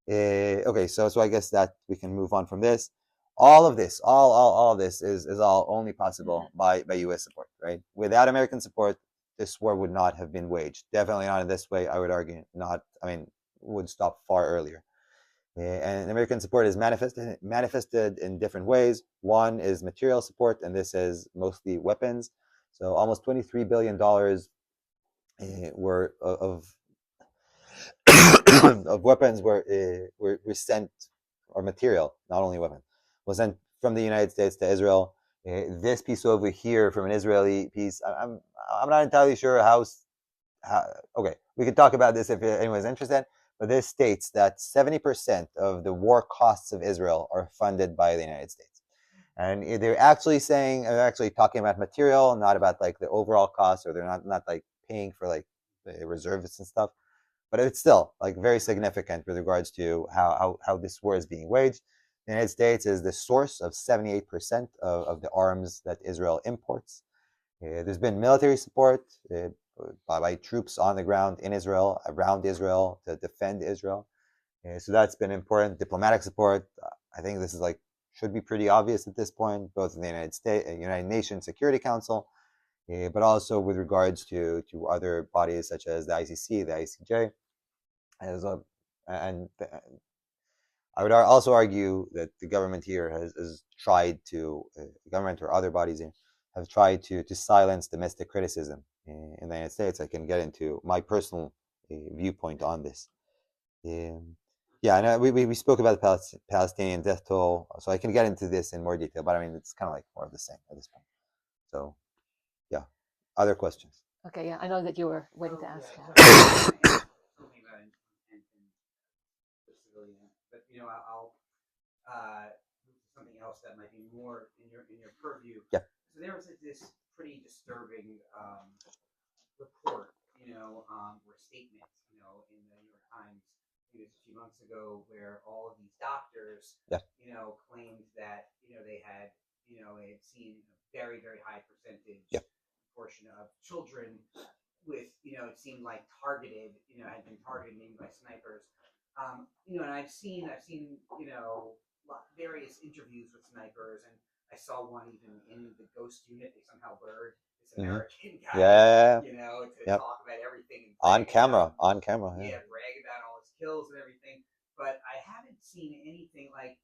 Speaker 4: Okay, so I guess that we can move on from this. All of this is all only possible by U.S. support, right? Without American support, this war would not have been waged. Definitely not in this way. I would argue not. I mean, would stop far earlier. And American support is manifested in different ways. One is material support, and this is mostly weapons. So almost $23 billion were of of weapons were sent, or material, not only weapons, was sent from the United States to Israel. This piece over here from an Israeli piece, I'm not entirely sure how. Okay, we could talk about this if anyone's interested. But this states that 70% of the war costs of Israel are funded by the United States. And they're actually talking about material, not about like the overall cost, or they're not like paying for like the reservists and stuff. But it's still like very significant with regards to how this war is being waged. The United States is the source of 78% of the arms that Israel imports. There's been military support by troops on the ground in Israel, around Israel, to defend Israel. So that's been important. Diplomatic support, I think this is like, should be pretty obvious at this point, both in the United Nations Security Council, but also with regards to other bodies such as the ICC, the ICJ. And I would also argue that the government here has tried to, the government or other bodies here, have tried to silence domestic criticism in the United States. I can get into my personal viewpoint on this. Yeah, and we spoke about the Palestinian death toll, so I can get into this in more detail, but I mean, it's kind of like more of the same at this point. So, yeah. Other questions?
Speaker 2: Okay, yeah, I know that you were waiting to ask.
Speaker 11: Something about the civilian, but I'll move to something else that might be more in your purview.
Speaker 4: Yeah.
Speaker 11: So there was this pretty disturbing report, or statement, in the New York Times, it was a few months ago, where all of these doctors, claimed that they had seen a very, very high percentage portion of children with it seemed like had been targeted maybe by snipers. And I've seen various interviews with snipers, and I saw one even in the Ghost unit. They somehow lured this American guy, to talk about everything
Speaker 4: on camera.
Speaker 11: Brag about all his kills and everything. But I haven't seen anything like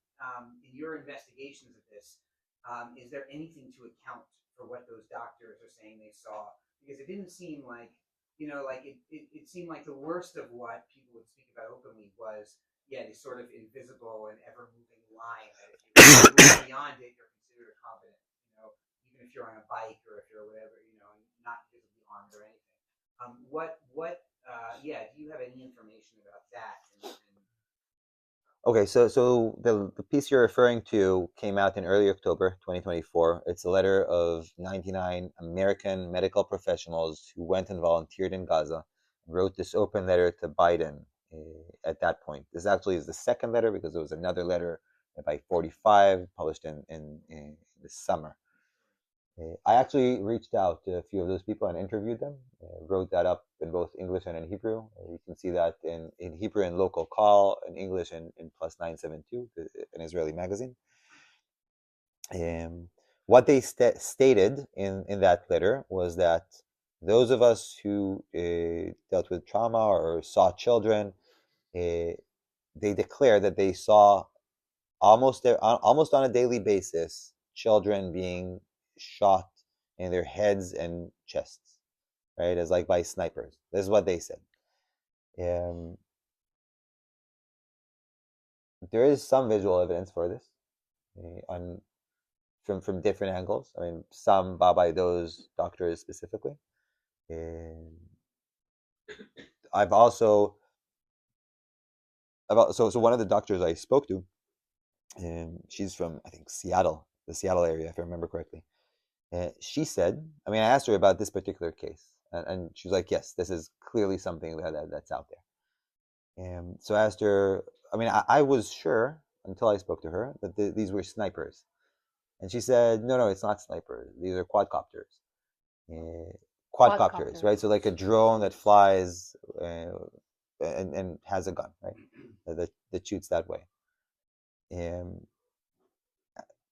Speaker 11: in your investigations of this. Is there anything to account for what those doctors are saying they saw? Because it didn't seem like it seemed like the worst of what people would speak about openly was the sort of invisible and ever moving line that if you move beyond it, you're considered a competent. Even if you're on a bike or if you're whatever, not visibly armed or anything. Do you have any information about that?
Speaker 4: Okay, so the piece you're referring to came out in early October 2024. It's a letter of 99 American medical professionals who went and volunteered in Gaza, wrote this open letter to Biden at that point. This actually is the second letter, because there was another letter by 45 published in the summer. I actually reached out to a few of those people and interviewed them. Wrote that up in both English and in Hebrew. You can see that in Hebrew in Local Call, in English in Plus 972, an Israeli magazine. What they stated in that letter was that those of us who dealt with trauma or saw children they declare that they saw almost on a daily basis children being shot in their heads and chests, right, as like by snipers. This is what they said. Um, there is some visual evidence for this, on from different angles. I mean, some by those doctors specifically. Um, I've also about so one of the doctors I spoke to, she's from, I think, Seattle, the Seattle area, if I remember correctly. She said, I mean, I asked her about this particular case, and she was like, yes, this is clearly something that's out there. So I asked her, I mean, I was sure until I spoke to her that these were snipers. And she said, no, it's not snipers. These are quadcopters. Quadcopters, right? So like a drone that flies and has a gun, right? That shoots that way.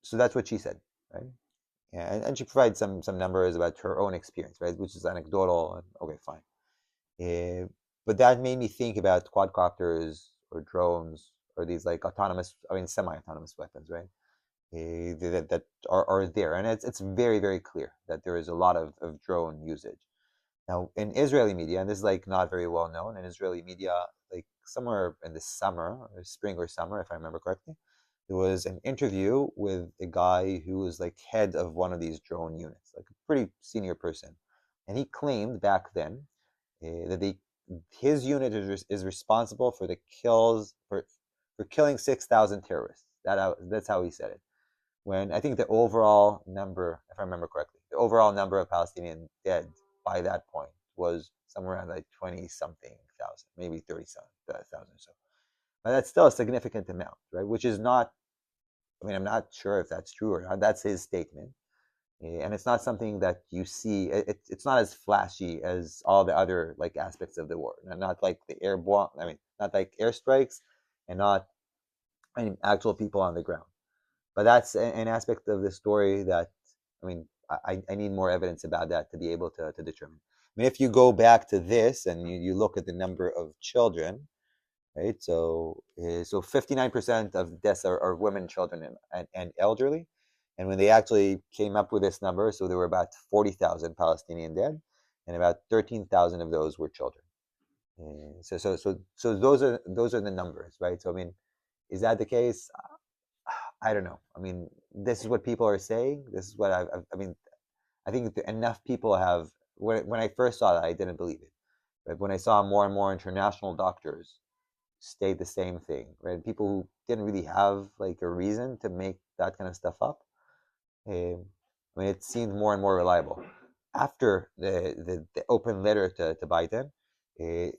Speaker 4: So that's what she said, right? Yeah, and she provides some numbers about her own experience, right? Which is anecdotal. And okay, fine. But that made me think about quadcopters or drones or these like autonomous, I mean, semi-autonomous weapons, right? That are there, and it's very, very clear that there is a lot of drone usage. Now, in Israeli media, and this is like not very well known, in Israeli media, like somewhere in the summer, or spring or summer, if I remember correctly, there was an interview with a guy who was like head of one of these drone units, like a pretty senior person, and he claimed back then that his unit is responsible for the kills for killing 6,000 terrorists. That's how he said it. When I think the overall number, if I remember correctly, the overall number of Palestinians dead by that point was somewhere around like 20 something thousand, maybe 30 thousand or so. But that's still a significant amount, right? Which is not, I mean, I'm not sure if that's true or not. That's his statement. And it's not something that you see. It's not as flashy as all the other like aspects of the war. Not like the airborne. I mean, not like airstrikes, and not, I mean, actual people on the ground. But that's an aspect of the story that, I mean, I need more evidence about that to be able to determine. I mean, if you go back to this and you look at the number of children, right? So 59% of deaths are women, children, and elderly. And when they actually came up with this number, so there were about 40,000 Palestinian dead, and about 13,000 of those were children. So those are the numbers, right? So I mean, is that the case? I don't know. I mean, this is what people are saying. This is what I mean, I think enough people have. When I first saw that, I didn't believe it. But when I saw more and more international doctors state the same thing, right? People who didn't really have like a reason to make that kind of stuff up. I mean, it seemed more and more reliable. After the open letter to Biden,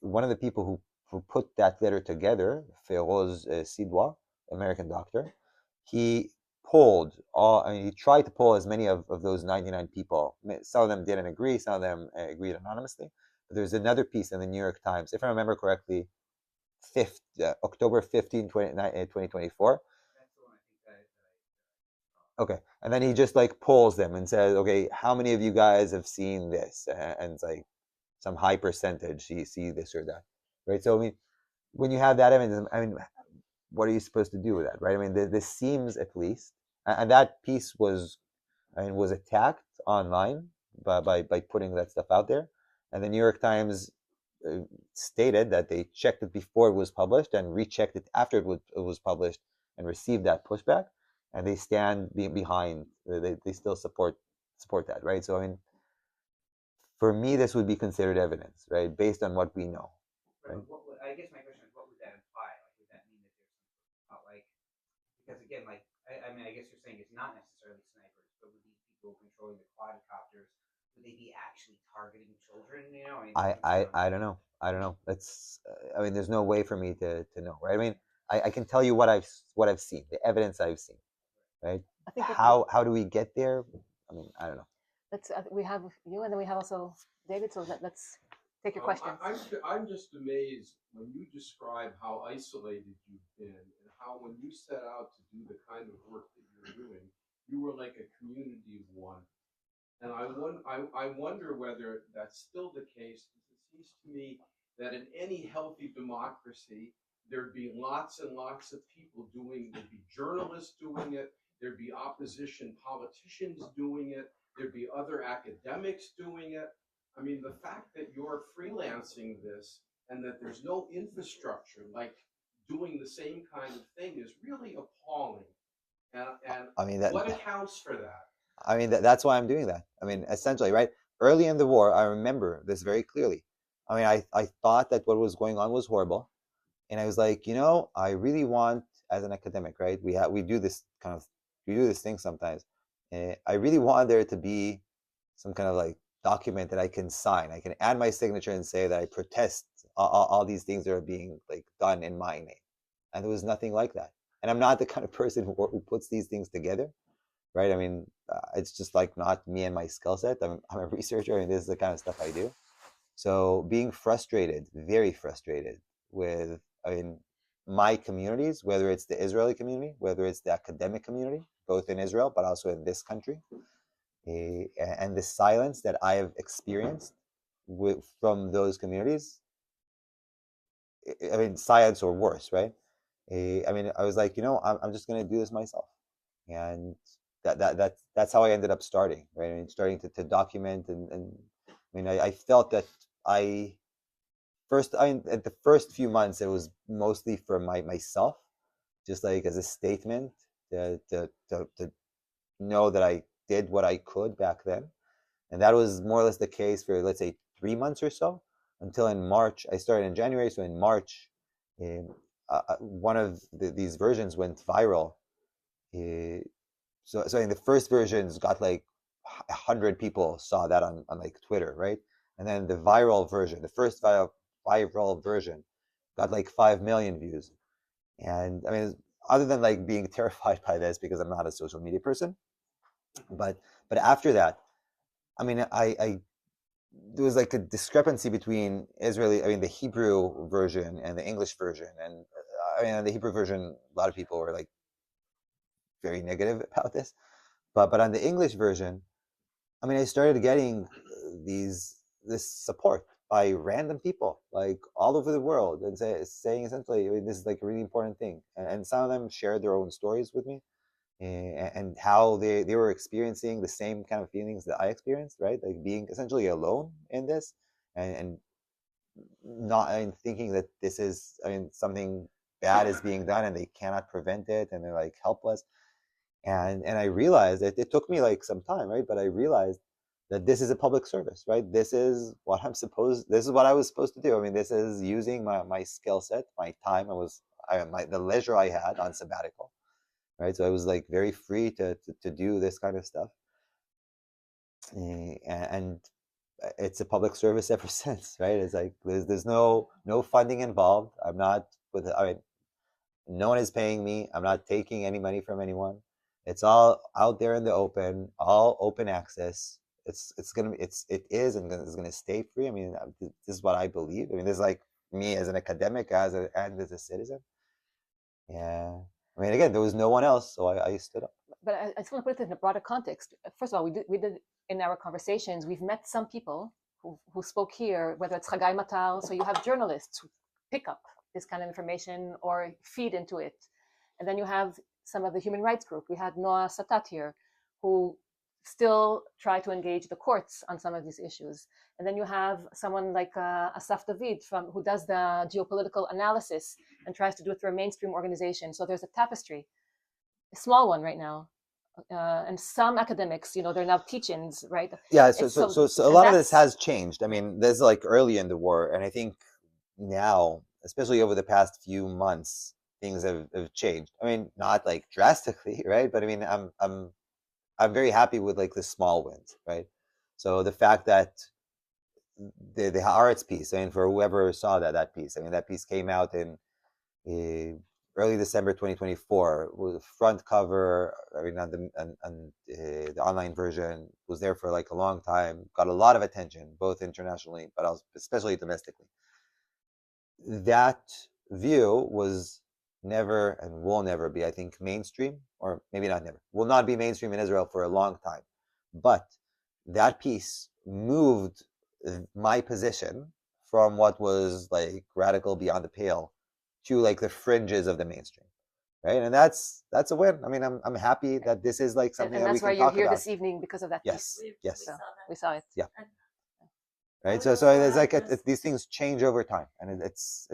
Speaker 4: one of the people who put that letter together, Feroz Sidwa, American doctor, he polled all, I mean, he tried to poll as many of those 99 people. Some of them didn't agree, some of them agreed anonymously. But there's another piece in the New York Times, if I remember correctly, October 15, 2024. Okay, and then he just like polls them and says, okay, how many of you guys have seen this? And it's like some high percentage see this or that, right? So I mean, when you have that evidence, I mean, what are you supposed to do with that, right? I mean, this seems at least, and that piece was, I mean, was attacked online by putting that stuff out there, and the New York Times stated that they checked it before it was published and rechecked it after it was published and received that pushback, and they stand behind. They still support that, right? So I mean, for me, this would be considered evidence, right, based on what we know. Right?
Speaker 11: I guess my question is, what would that imply? Like, would that mean that there's like, because again, like, I mean, I guess you're saying it's not necessarily snipers, but with these people controlling the quadcopters, would they be actually targeting children? You know,
Speaker 4: I don't know. I don't know. It's I mean, there's no way for me to know, right? I mean, I can tell you what I've seen, the evidence I've seen, right?
Speaker 2: I think
Speaker 4: how do we get there? I mean, I don't know.
Speaker 2: let's we have you, and then we have also David. So let's take your questions.
Speaker 12: I'm just amazed when you describe how isolated you've been and how when you set out to do the kind of work that you're doing, you were like a community of one. And I wonder whether that's still the case, because it seems to me that in any healthy democracy, there'd be lots and lots of people there'd be journalists doing it, there'd be opposition politicians doing it, there'd be other academics doing it. I mean, the fact that you're freelancing this and that there's no infrastructure like doing the same kind of thing is really appalling. And
Speaker 4: I mean,
Speaker 12: what accounts for that?
Speaker 4: I mean, that's why I'm doing that. I mean, essentially, right? Early in the war, I remember this very clearly. I mean, I thought that what was going on was horrible. And I was like, I really want, as an academic, right? We do this thing sometimes. I really want there to be some kind of like document that I can sign. I can add my signature and say that I protest all these things that are being like done in my name. And there was nothing like that. And I'm not the kind of person who puts these things together, right? I mean, it's just like not me and my skill set. I'm a researcher, and this is the kind of stuff I do. So being frustrated, very frustrated with, my communities, whether it's the Israeli community, whether it's the academic community, both in Israel, but also in this country, and the silence that I have experienced from those communities, I mean, silence or worse, right? I mean, I was like, I'm just going to do this myself. And that's how I ended up starting, right? I mean, starting to document, and I mean, I felt that at the first few months, it was mostly for myself, just like as a statement to know that I did what I could back then. And that was more or less the case for, let's say, 3 months or so, until in March. I started in January, so in March, one of these versions went viral. So in the first versions got like 100 people saw that on like Twitter, right? And then the viral version, the first viral version, got like 5 million views. And I mean, other than like being terrified by this because I'm not a social media person, but after that, I mean, there was like a discrepancy between the Hebrew version and the English version. And I mean, the Hebrew version, a lot of people were like very negative about this, but on the English version, I mean, I started getting this support by random people like all over the world, and saying essentially, I mean, this is like a really important thing. And some of them shared their own stories with me, and how they were experiencing the same kind of feelings that I experienced, right? Like being essentially alone in this, and not thinking that this is, something bad is being done and they cannot prevent it, and they're like helpless. And I realized that it took me like some time, right? But I realized that this is a public service, right? This is what I was supposed to do. I mean, this is using my skill set, my time. The leisure I had on sabbatical, right? So I was like very free to do this kind of stuff. And it's a public service ever since, right? It's like there's no funding involved. No one is paying me. I'm not taking any money from anyone. It's all out there in the open, all open access. It is and it's gonna stay free. I mean, this is what I believe. I mean, this is like me as an academic, and as a citizen. Yeah. I mean, again, there was no one else, so I stood up.
Speaker 2: But I just want to put it in a broader context. First of all, we did in our conversations, we've met some people who spoke here, whether it's Chagai Matal, so you have journalists who pick up this kind of information or feed into it. And then you have some of the human rights group. We had Noah Satat here, who still try to engage the courts on some of these issues. And then you have someone like Asaf David who does the geopolitical analysis and tries to do it through a mainstream organization. So there's a tapestry, a small one right now. And some academics, they're now teachings, right?
Speaker 4: Yeah, so a lot of this has changed. I mean, this is like early in the war, and I think now, especially over the past few months, things have changed. I mean, not like drastically, right? But I mean, I'm very happy with like the small wins, right? So the fact that the Haaretz piece, I mean, for whoever saw that piece, I mean, that piece came out in early December 2024, with front cover. I mean, on the online version, was there for like a long time, got a lot of attention, both internationally, but also especially domestically. That view was never and will never be, I think, mainstream, or maybe not never, will not be mainstream in Israel for a long time. But that piece moved my position from what was like radical beyond the pale to like the fringes of the mainstream, right? And that's a win. I mean, I'm happy that this is like something
Speaker 2: And
Speaker 4: that we
Speaker 2: that's why
Speaker 4: can
Speaker 2: you're
Speaker 4: talk
Speaker 2: here
Speaker 4: about.
Speaker 2: this evening, because of that
Speaker 4: Yes,
Speaker 2: piece.
Speaker 4: yes,
Speaker 2: So we saw it.
Speaker 4: yeah.
Speaker 10: And
Speaker 4: Right.
Speaker 10: would
Speaker 4: So
Speaker 10: also
Speaker 4: it's like
Speaker 10: add this-
Speaker 4: these things change over time, and it's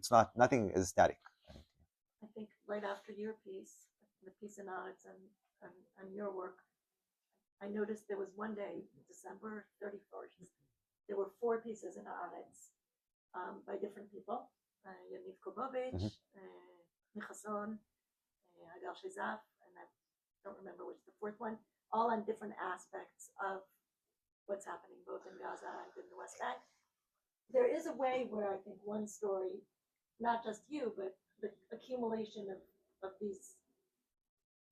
Speaker 4: not, nothing is static.
Speaker 10: I think right after your piece, the piece in Onyx and your work, I noticed there was one day, December 31st, there were 4 pieces in Onyx by different people. Yaniv Kubovich, Michason, Agal Shizaf, and I don't remember which the 4th one, all on different aspects of what's happening both in Gaza and in the West Bank. There is a way where I think one story, not just you, but the accumulation of these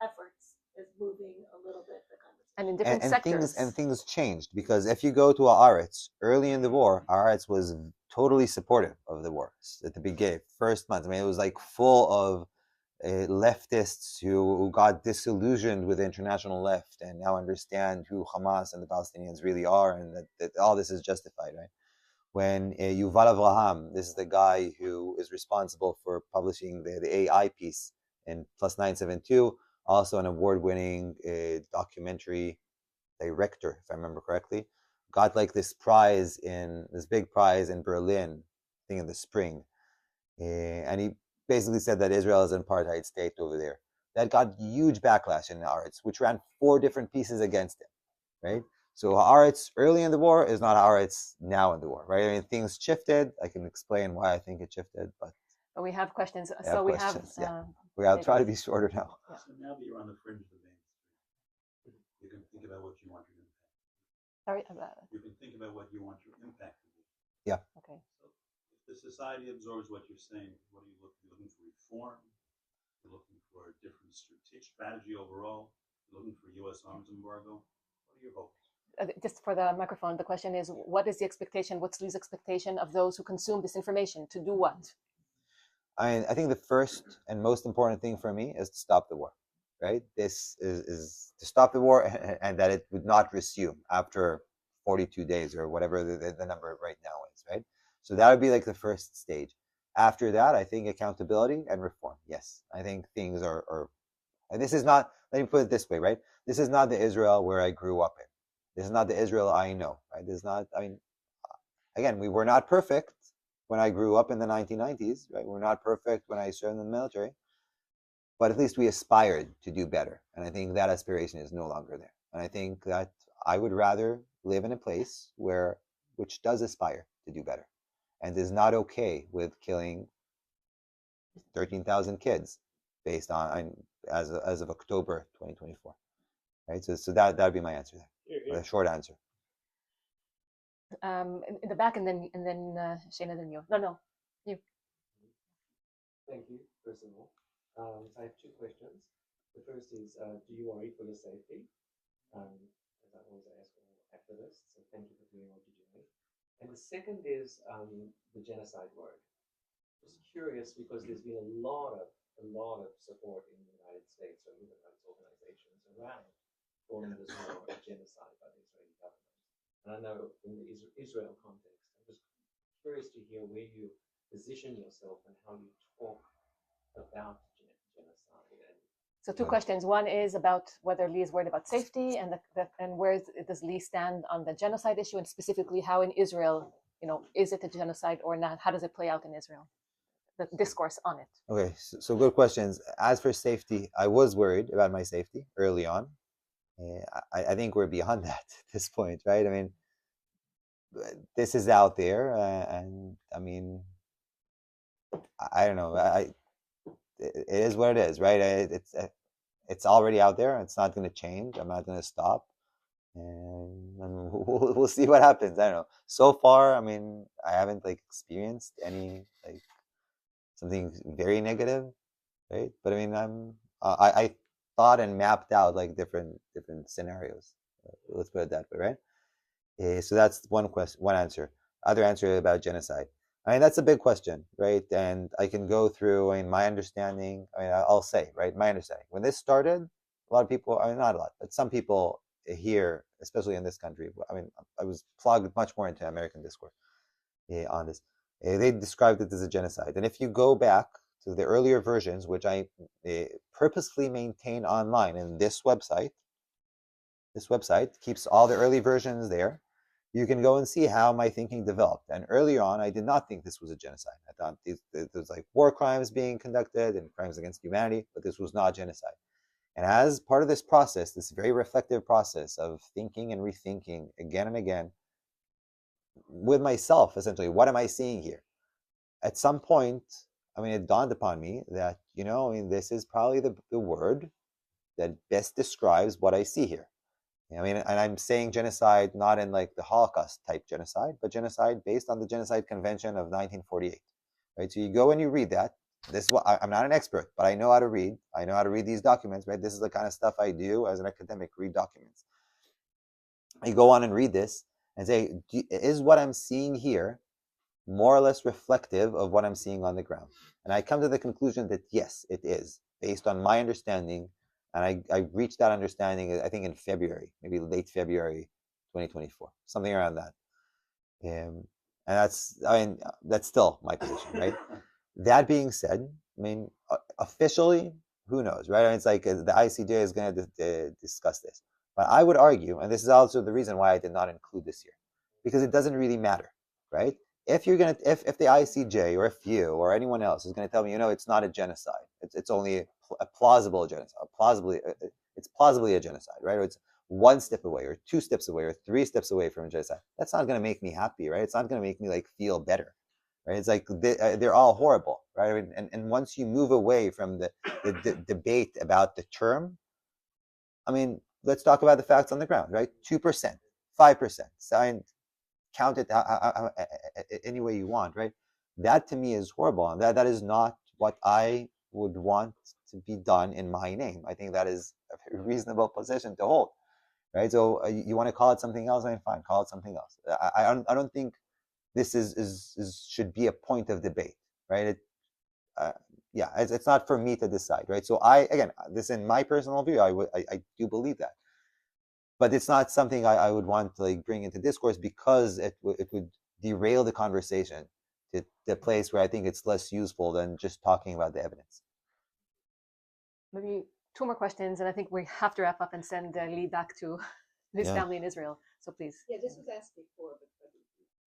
Speaker 10: efforts is moving a little bit the conversation.
Speaker 2: And in different sectors.
Speaker 4: Things changed, because if you go to Haaretz early in the war, Haaretz was totally supportive of the war at the beginning, first month. I mean, it was like full of leftists who got disillusioned with the international left and now understand who Hamas and the Palestinians really are, and that all this is justified, right? When Yuval Avraham, this is the guy who is responsible for publishing the AI piece in Plus 972, also an award-winning documentary director, if I remember correctly, got like this big prize in Berlin, I think in the spring, and he basically said that Israel is an apartheid state over there. That got huge backlash in Haaretz, which ran 4 different pieces against him, right? So Haaretz early in the war is not Haaretz now in the war, right? I mean, things shifted. I can explain why I think it shifted, but
Speaker 2: we have questions.
Speaker 4: So we have. I'll try to be shorter now.
Speaker 2: Yeah.
Speaker 13: So now that you're on the fringe of the mainstream, you can think about what you want your impact.
Speaker 2: Sorry.
Speaker 13: You can think about what you want your impact to be.
Speaker 4: Yeah.
Speaker 2: Okay.
Speaker 13: So if the society absorbs what you're saying, what are you looking? You're looking for reform. You're looking for a different strategy overall. You're looking for U.S. arms embargo. What are your hopes?
Speaker 2: Just for the microphone, the question is, what is the expectation? What's Lee's expectation of those who consume this information to do what?
Speaker 4: I think the first and most important thing for me is to stop the war, right? This is to stop the war and that it would not resume after 42 days or whatever the number right now is, right? So that would be like the first stage. After that, I think accountability and reform. Yes, I think things are and this is not, let me put it this way, right? This is not the Israel where I grew up in. This is not the Israel I know, right? This is not, I mean, again, we were not perfect when I grew up in the 1990s, right? We're not perfect when I served in the military, but at least we aspired to do better. And I think that aspiration is no longer there. And I think that I would rather live in a place which does aspire to do better and is not okay with killing 13,000 kids based on as of October 2024, right? So that would be my answer there, a short answer.
Speaker 2: In the back, and then Shana, then you. No, you.
Speaker 14: Thank you. First of all, so I have 2 questions. The first is, do you worry for your safety? As I always ask all activists. So thank you for doing what you're doing. And the second is the genocide word. Just curious, because there's been a lot of support in the United States or human rights organizations around calling this war a genocide by the Israeli government. And I know in the Israel context, I'm just curious to hear where you position yourself and how you talk about genocide.
Speaker 2: So 2 questions. One is about whether Lee is worried about safety, and where does Lee stand on the genocide issue, and specifically how in Israel, is it a genocide or not? How does it play out in Israel? The discourse on it.
Speaker 4: Okay, so good questions. As for safety, I was worried about my safety early on. I think we're beyond that at this point, right? I mean, this is out there, and I mean, I don't know. It is what it is, right? It's already out there. It's not going to change. I'm not going to stop, and we'll see what happens. I don't know. So far, I mean, I haven't experienced any something very negative, right? But I mean, I thought and mapped out different scenarios. Let's put it that way, right? So that's one question, one answer. Other answer about genocide. I mean, that's a big question, right? And I can go through. I mean, my understanding. I mean, I'll say, right, my understanding. When this started, a lot of people. I mean, not a lot, but some people here, especially in this country. I mean, I was plugged much more into American discourse on this. They described it as a genocide. And if you go back to the earlier versions, which I purposefully maintain online in this website keeps all the early versions there. You can go and see how my thinking developed. And early on, I did not think this was a genocide. I thought there was like war crimes being conducted and crimes against humanity, but this was not genocide. And as part of this process, this very reflective process of thinking and rethinking again and again with myself, essentially, what am I seeing here? At some point, it dawned upon me that, this is probably the word that best describes what I see here. And I'm saying genocide not in like the Holocaust type genocide, but genocide based on the Genocide Convention of 1948, right? So you go and you read that. This is what I'm not an expert, but I know how to read. I know how to read these documents, right? This is the kind of stuff I do as an academic, read documents. You go on and read this and say, is what I'm seeing here more or less reflective of what I'm seeing on the ground? And I come to the conclusion that yes, it is, based on my understanding. And I reached that understanding, I think, in February, maybe late February 2024, something around that. And that's still my position, right? That being said, officially, who knows, right? It's like the ICJ is going to discuss this. But I would argue, and this is also the reason why I did not include this here, because it doesn't really matter, right? If you're gonna, if the ICJ or if you or anyone else is going to tell me, it's not a genocide, it's only a plausible genocide, it's plausibly a genocide, right? Or it's one step away, or two steps away, or three steps away from a genocide. That's not going to make me happy, right? It's not going to make me like feel better, right? It's like they're all horrible, right? And once you move away from the debate about the term, let's talk about the facts on the ground, right? 2%, 5%, count it any way you want, right? That to me is horrible, and that is not what I would want to be done in my name. I think that is a very reasonable position to hold, right? So you want to call it something else? Fine, call it something else. I don't think this should be a point of debate, right? It's not for me to decide, right? So this in my personal view, I do believe that. But it's not something I would want to like bring into discourse, because it would derail the conversation to the place where I think it's less useful than just talking about the evidence.
Speaker 2: Maybe two more questions, and I think we have to wrap up and send Lee back to his family in Israel. So please.
Speaker 15: Yeah, this was asked before, but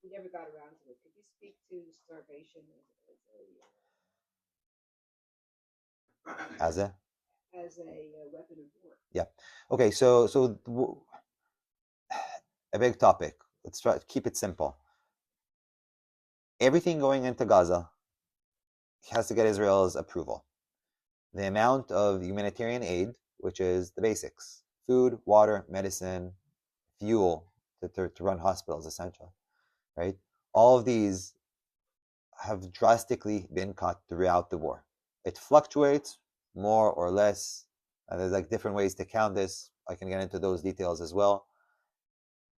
Speaker 15: we never got around to it. Could you speak to starvation
Speaker 4: as a
Speaker 15: weapon of war?
Speaker 4: Yeah. Okay. So a big topic. Let's try to keep it simple. Everything going into Gaza has to get Israel's approval. The amount of humanitarian aid, which is the basics: food, water, medicine, fuel to run hospitals, essentially, right? All of these have drastically been cut throughout the war. It fluctuates more or less. There's like different ways to count this. I can get into those details as well.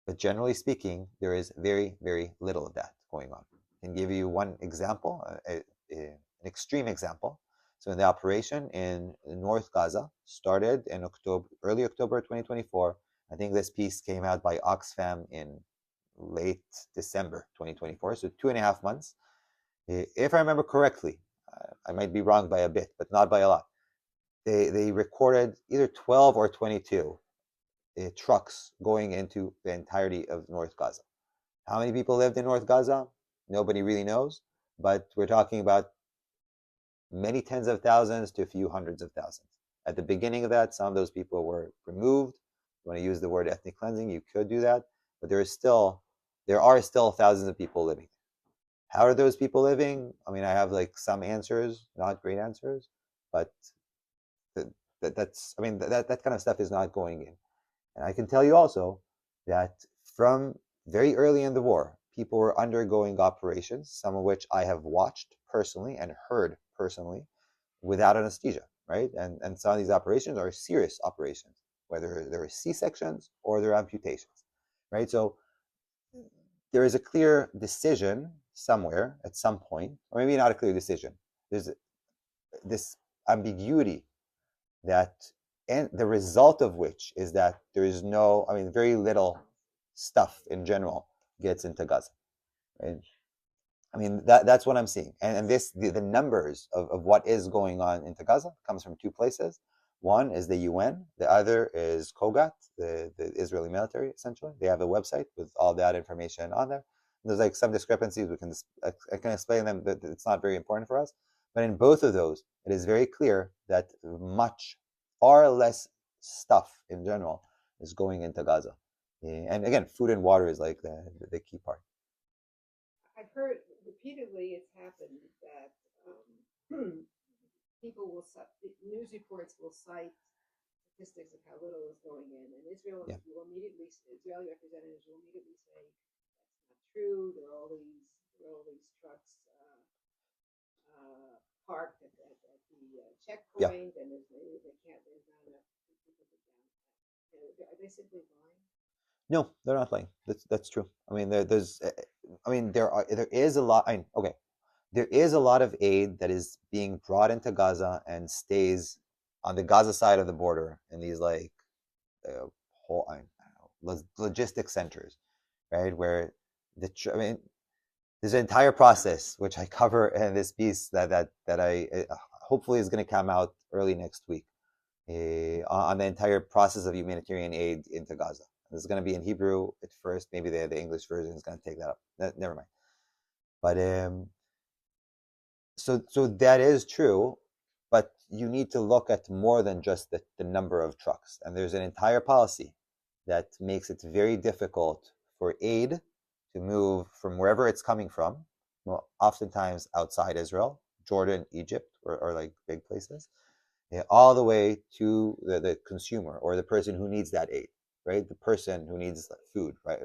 Speaker 4: But generally speaking, there is very, very little of that going on. I can give you one example, an extreme example. So in the operation in North Gaza, started in early October 2024. I think this piece came out by Oxfam in late December 2024, so 2.5 months. If I remember correctly, I might be wrong by a bit, but not by a lot. They recorded either 12 or 22 trucks going into the entirety of North Gaza. How many people lived in North Gaza? Nobody really knows, but we're talking about many tens of thousands to a few hundreds of thousands. At the beginning of that, some of those people were removed. If you want to use the word ethnic cleansing, you could do that, but there are still thousands of people living. How are those people living? I have like some answers, not great answers, but that kind of stuff is not going in. And I can tell you also that from very early in the war, people were undergoing operations, some of which I have watched personally and heard personally, without anesthesia, right? And some of these operations are serious operations, whether they're C-sections or they're amputations, right? So there is a clear decision somewhere at some point, or maybe not a clear decision. There's this ambiguity that, and the result of which is that there is very little stuff in general gets into Gaza, right? I mean, that's what I'm seeing. And the numbers of what is going on into Gaza comes from two places. One is the UN, the other is Kogat, the Israeli military, essentially. They have a website with all that information on there. There's like some discrepancies. I can explain them, but it's not very important for us. But in both of those, it is very clear that far less stuff in general is going into Gaza. And again, food and water is like the key part.
Speaker 15: I've heard repeatedly it's happened that people will news reports will cite statistics of how little is going in, and Israel will immediately, Israeli representatives will immediately say that's not true. There are all these trucks parked at the checkpoint, and they can't. There's not enough people to down. Are they simply lying?
Speaker 4: No, they're not lying. That's true. I mean, there is a lot. There is a lot of aid that is being brought into Gaza and stays on the Gaza side of the border in these like whole logistics centers, right? Where there's an entire process which I cover in this piece that I hopefully is going to come out early next week on the entire process of humanitarian aid into Gaza. This is going to be in Hebrew at first. Maybe the English version is going to take that up. Never mind. But so that is true, but you need to look at more than just the number of trucks. And there's an entire policy that makes it very difficult for aid to move from wherever it's coming from, well, oftentimes outside Israel, Jordan, Egypt, or like big places, all the way to the consumer or the person who needs that aid. Right, the person who needs food, right,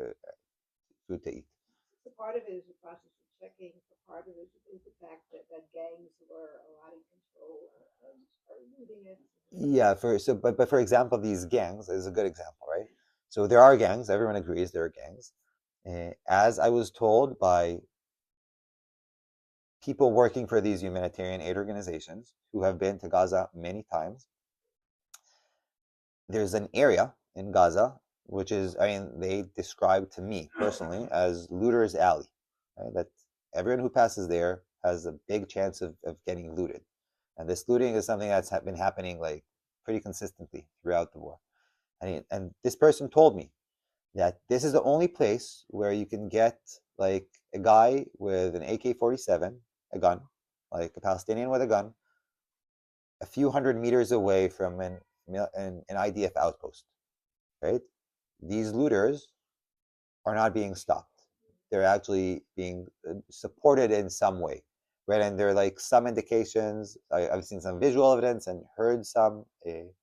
Speaker 4: food to eat.
Speaker 15: So part of it is the process of checking. Part of it is the fact that gangs who are a lot in control are looting it.
Speaker 4: Yeah, but for example, these gangs is a good example, right? So there are gangs. Everyone agrees there are gangs. As I was told by people working for these humanitarian aid organizations who have been to Gaza many times, there's an area in Gaza, which is, they describe to me personally as Looter's Alley, right? That everyone who passes there has a big chance of getting looted. And this looting is something that's been happening like pretty consistently throughout the war. And this person told me that this is the only place where you can get like a guy with an AK-47, a gun, like a Palestinian with a gun, a few hundred meters away from an IDF outpost, right? These looters are not being stopped. They're actually being supported in some way, right? And there are like some indications. I've seen some visual evidence and heard some evidence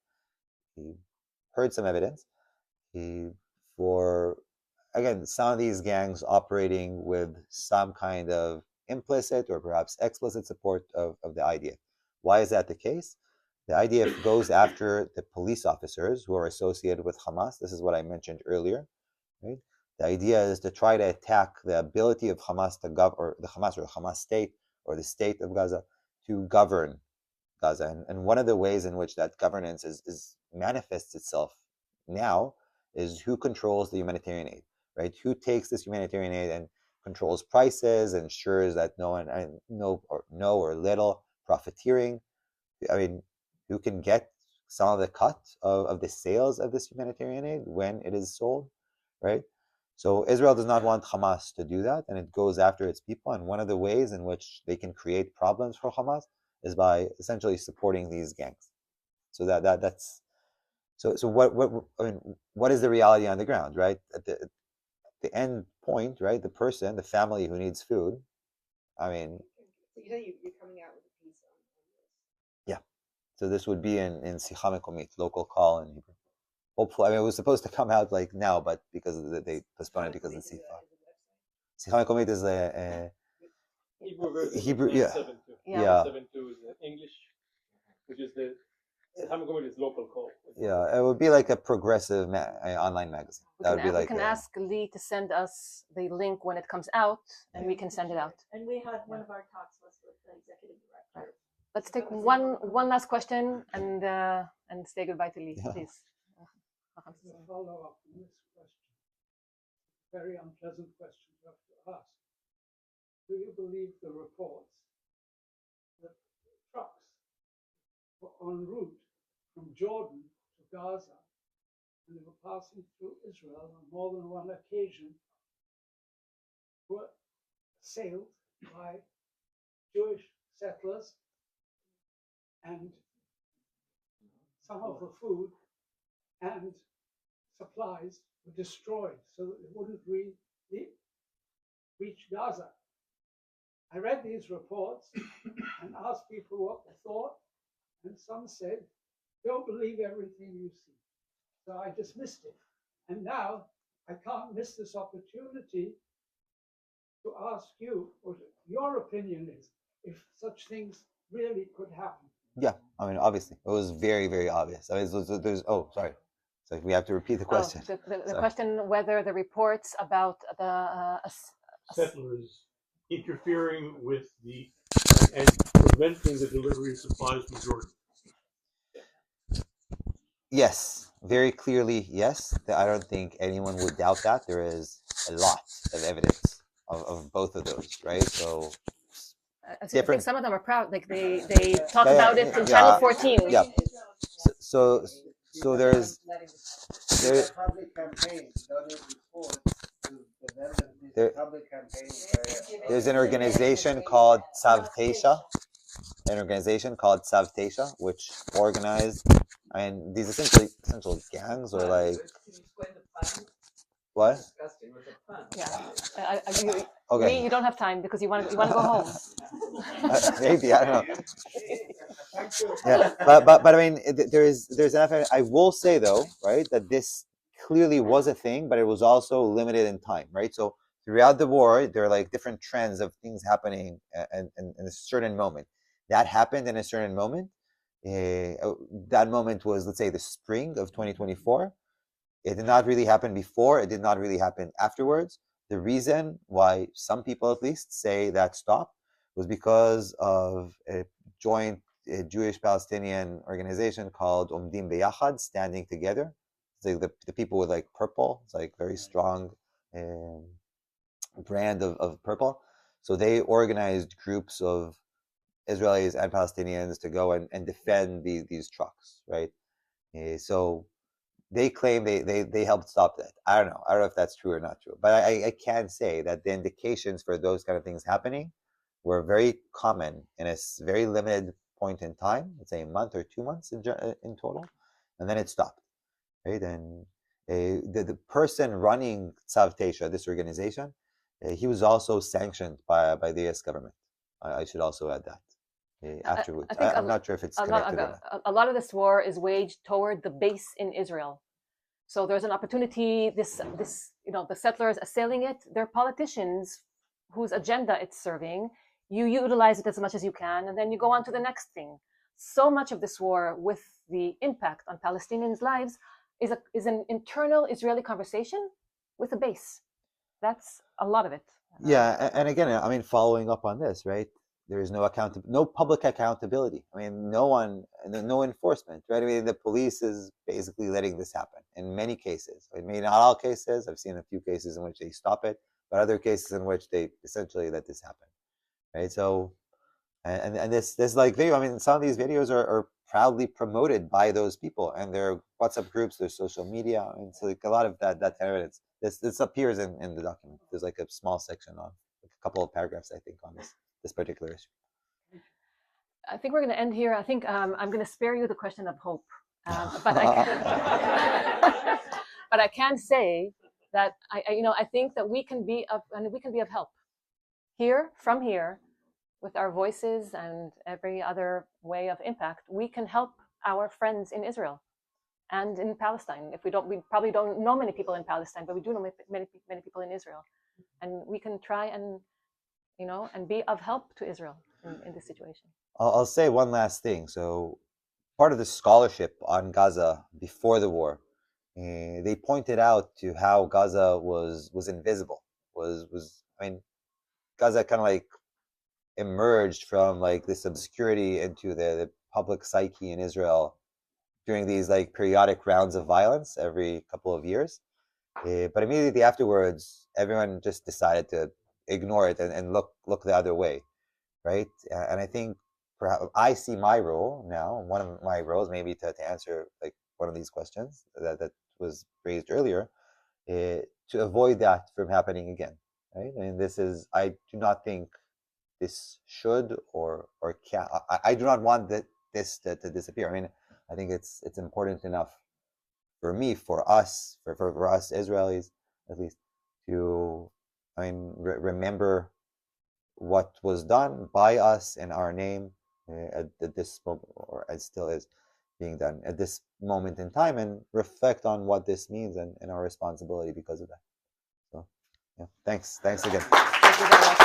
Speaker 4: for, again, some of these gangs operating with some kind of implicit or perhaps explicit support of the IDF. Why is that the case? The IDF goes after the police officers who are associated with Hamas. This is what I mentioned earlier, right? The idea is to try to attack the ability of Hamas to govern, or the Hamas state, or the state of Gaza to govern Gaza. And one of the ways in which that governance is manifests itself now is who controls the humanitarian aid, right? Who takes this humanitarian aid and controls prices, ensures that no or little profiteering. Who can get some of the cut of the sales of this humanitarian aid when it is sold, right? So Israel does not want Hamas to do that, and it goes after its people. And one of the ways in which they can create problems for Hamas is by essentially supporting these gangs. So that's what is the reality on the ground, right? At the end point, right? The person, the family who needs food.
Speaker 15: So you're coming out with a piece on this.
Speaker 4: Yeah. So this would be in Sicha Mekomit, local call in Hebrew. Hopefully, it was supposed to come out like now, but because they postponed it because of the Sicha. Sicha Mekomit is a Hebrew, yeah.
Speaker 16: 7.2 is English, which is the Sicha Mekomit is local call.
Speaker 4: Yeah, it would be like a progressive online magazine.
Speaker 2: We can ask Lee to send us the link when it comes out, and we can send it out.
Speaker 10: And we had one of our talks was with the executive director.
Speaker 2: Let's take one last question and say goodbye to Lee, please.
Speaker 17: Follow up on this question. Very unpleasant question to have to ask.
Speaker 8: do you believe the reports that trucks were en route from Jordan to Gaza, and they were passing through Israel on more than one occasion, were assailed by Jewish settlers, and some of the food and supplies were destroyed so that they wouldn't reach Gaza? I read these reports and asked people what they thought, and some said, don't believe everything you see. So I dismissed it. And now I can't miss this opportunity to ask you what your opinion is, if such things really could happen.
Speaker 4: Yeah, I mean, obviously, it was very, very obvious. I mean, there's oh, sorry. So we have to repeat the question.
Speaker 2: The question whether the reports about the
Speaker 3: settlers interfering with and preventing the delivery of supplies from Jordan.
Speaker 4: Yes, very clearly, yes. I don't think anyone would doubt that. There is a lot of evidence of both of those, right? So
Speaker 2: I think some of them are proud, like they talk about it in Channel 14.
Speaker 4: Yeah. So there's
Speaker 9: public campaigns, public campaigns.
Speaker 4: There's an organization called Tzavteisha, which organized, and these essential gangs or like what?
Speaker 2: Yeah.
Speaker 4: Okay.
Speaker 2: You don't have time because you want to go home.
Speaker 4: Maybe, I don't know. Yeah, but I mean, there's enough. I will say though, right, that this clearly was a thing, but it was also limited in time, right? So throughout the war, there are like different trends of things happening in a certain moment. That happened in a certain moment. That moment was, let's say, the spring of 2024. It did not really happen before. It did not really happen afterwards. The reason why some people at least say that stopped was because of a joint Jewish-Palestinian organization called Omdim Beyachad, standing together. It's like the people with like purple. It's like very strong brand of purple. So they organized groups of Israelis and Palestinians to go and defend these trucks, right? So they claim they helped stop that. I don't know if that's true or not true, but I can say that the indications for those kind of things happening were very common in a very limited point in time, let's say a month or 2 months in total, and then it stopped, right? And the person running Tzavteisha, this organization, he was also sanctioned by the US government. I should also add that. Afterwards, I'm not sure if it's connected or not.
Speaker 2: A lot of this war is waged toward the base in Israel. So there's an opportunity, the settlers assailing it, they're politicians whose agenda it's serving. You utilize it as much as you can, and then you go on to the next thing. So much of this war, with the impact on Palestinians' lives, is an internal Israeli conversation with a base. That's a lot of it.
Speaker 4: Yeah, and again, I mean, following up on this, right? There is no public accountability. I mean, no enforcement, right? I mean, the police is basically letting this happen in many cases. I mean, not all cases. I've seen a few cases in which they stop it, but other cases in which they essentially let this happen, right? So, and this like video. I mean, some of these videos are proudly promoted by those people and their WhatsApp groups, their social media. I mean, so like a lot of that evidence. This appears in the document. There's like a small section on like a couple of paragraphs, I think, on this particular issue.
Speaker 2: I think we're going to end here. I think I'm going to spare you the question of hope, but I can say that I think that we can be of help from here, with our voices and every other way of impact. We can help our friends in Israel and in Palestine. We probably don't know many people in Palestine, but we do know many people in Israel, and we can try and be of help to Israel in this situation.
Speaker 4: I'll say one last thing. So part of the scholarship on Gaza before the war, they pointed out to how Gaza was invisible. Gaza kind of like emerged from like this obscurity into the public psyche in Israel during these like periodic rounds of violence every couple of years. But immediately afterwards, everyone just decided to ignore it and look the other way, right? And I think perhaps I see my role now. One of my roles, maybe to answer like one of these questions that was raised earlier, to avoid that from happening again, right? And this is, I do not think this should or can. I do not want this to disappear. I mean, I think it's important enough for me, for us, for us Israelis, at least, to, I mean, remember what was done by us in our name at this moment, or it still is being done at this moment in time, and reflect on what this means and our responsibility because of that. So, yeah, thanks again.
Speaker 2: Thank you very much.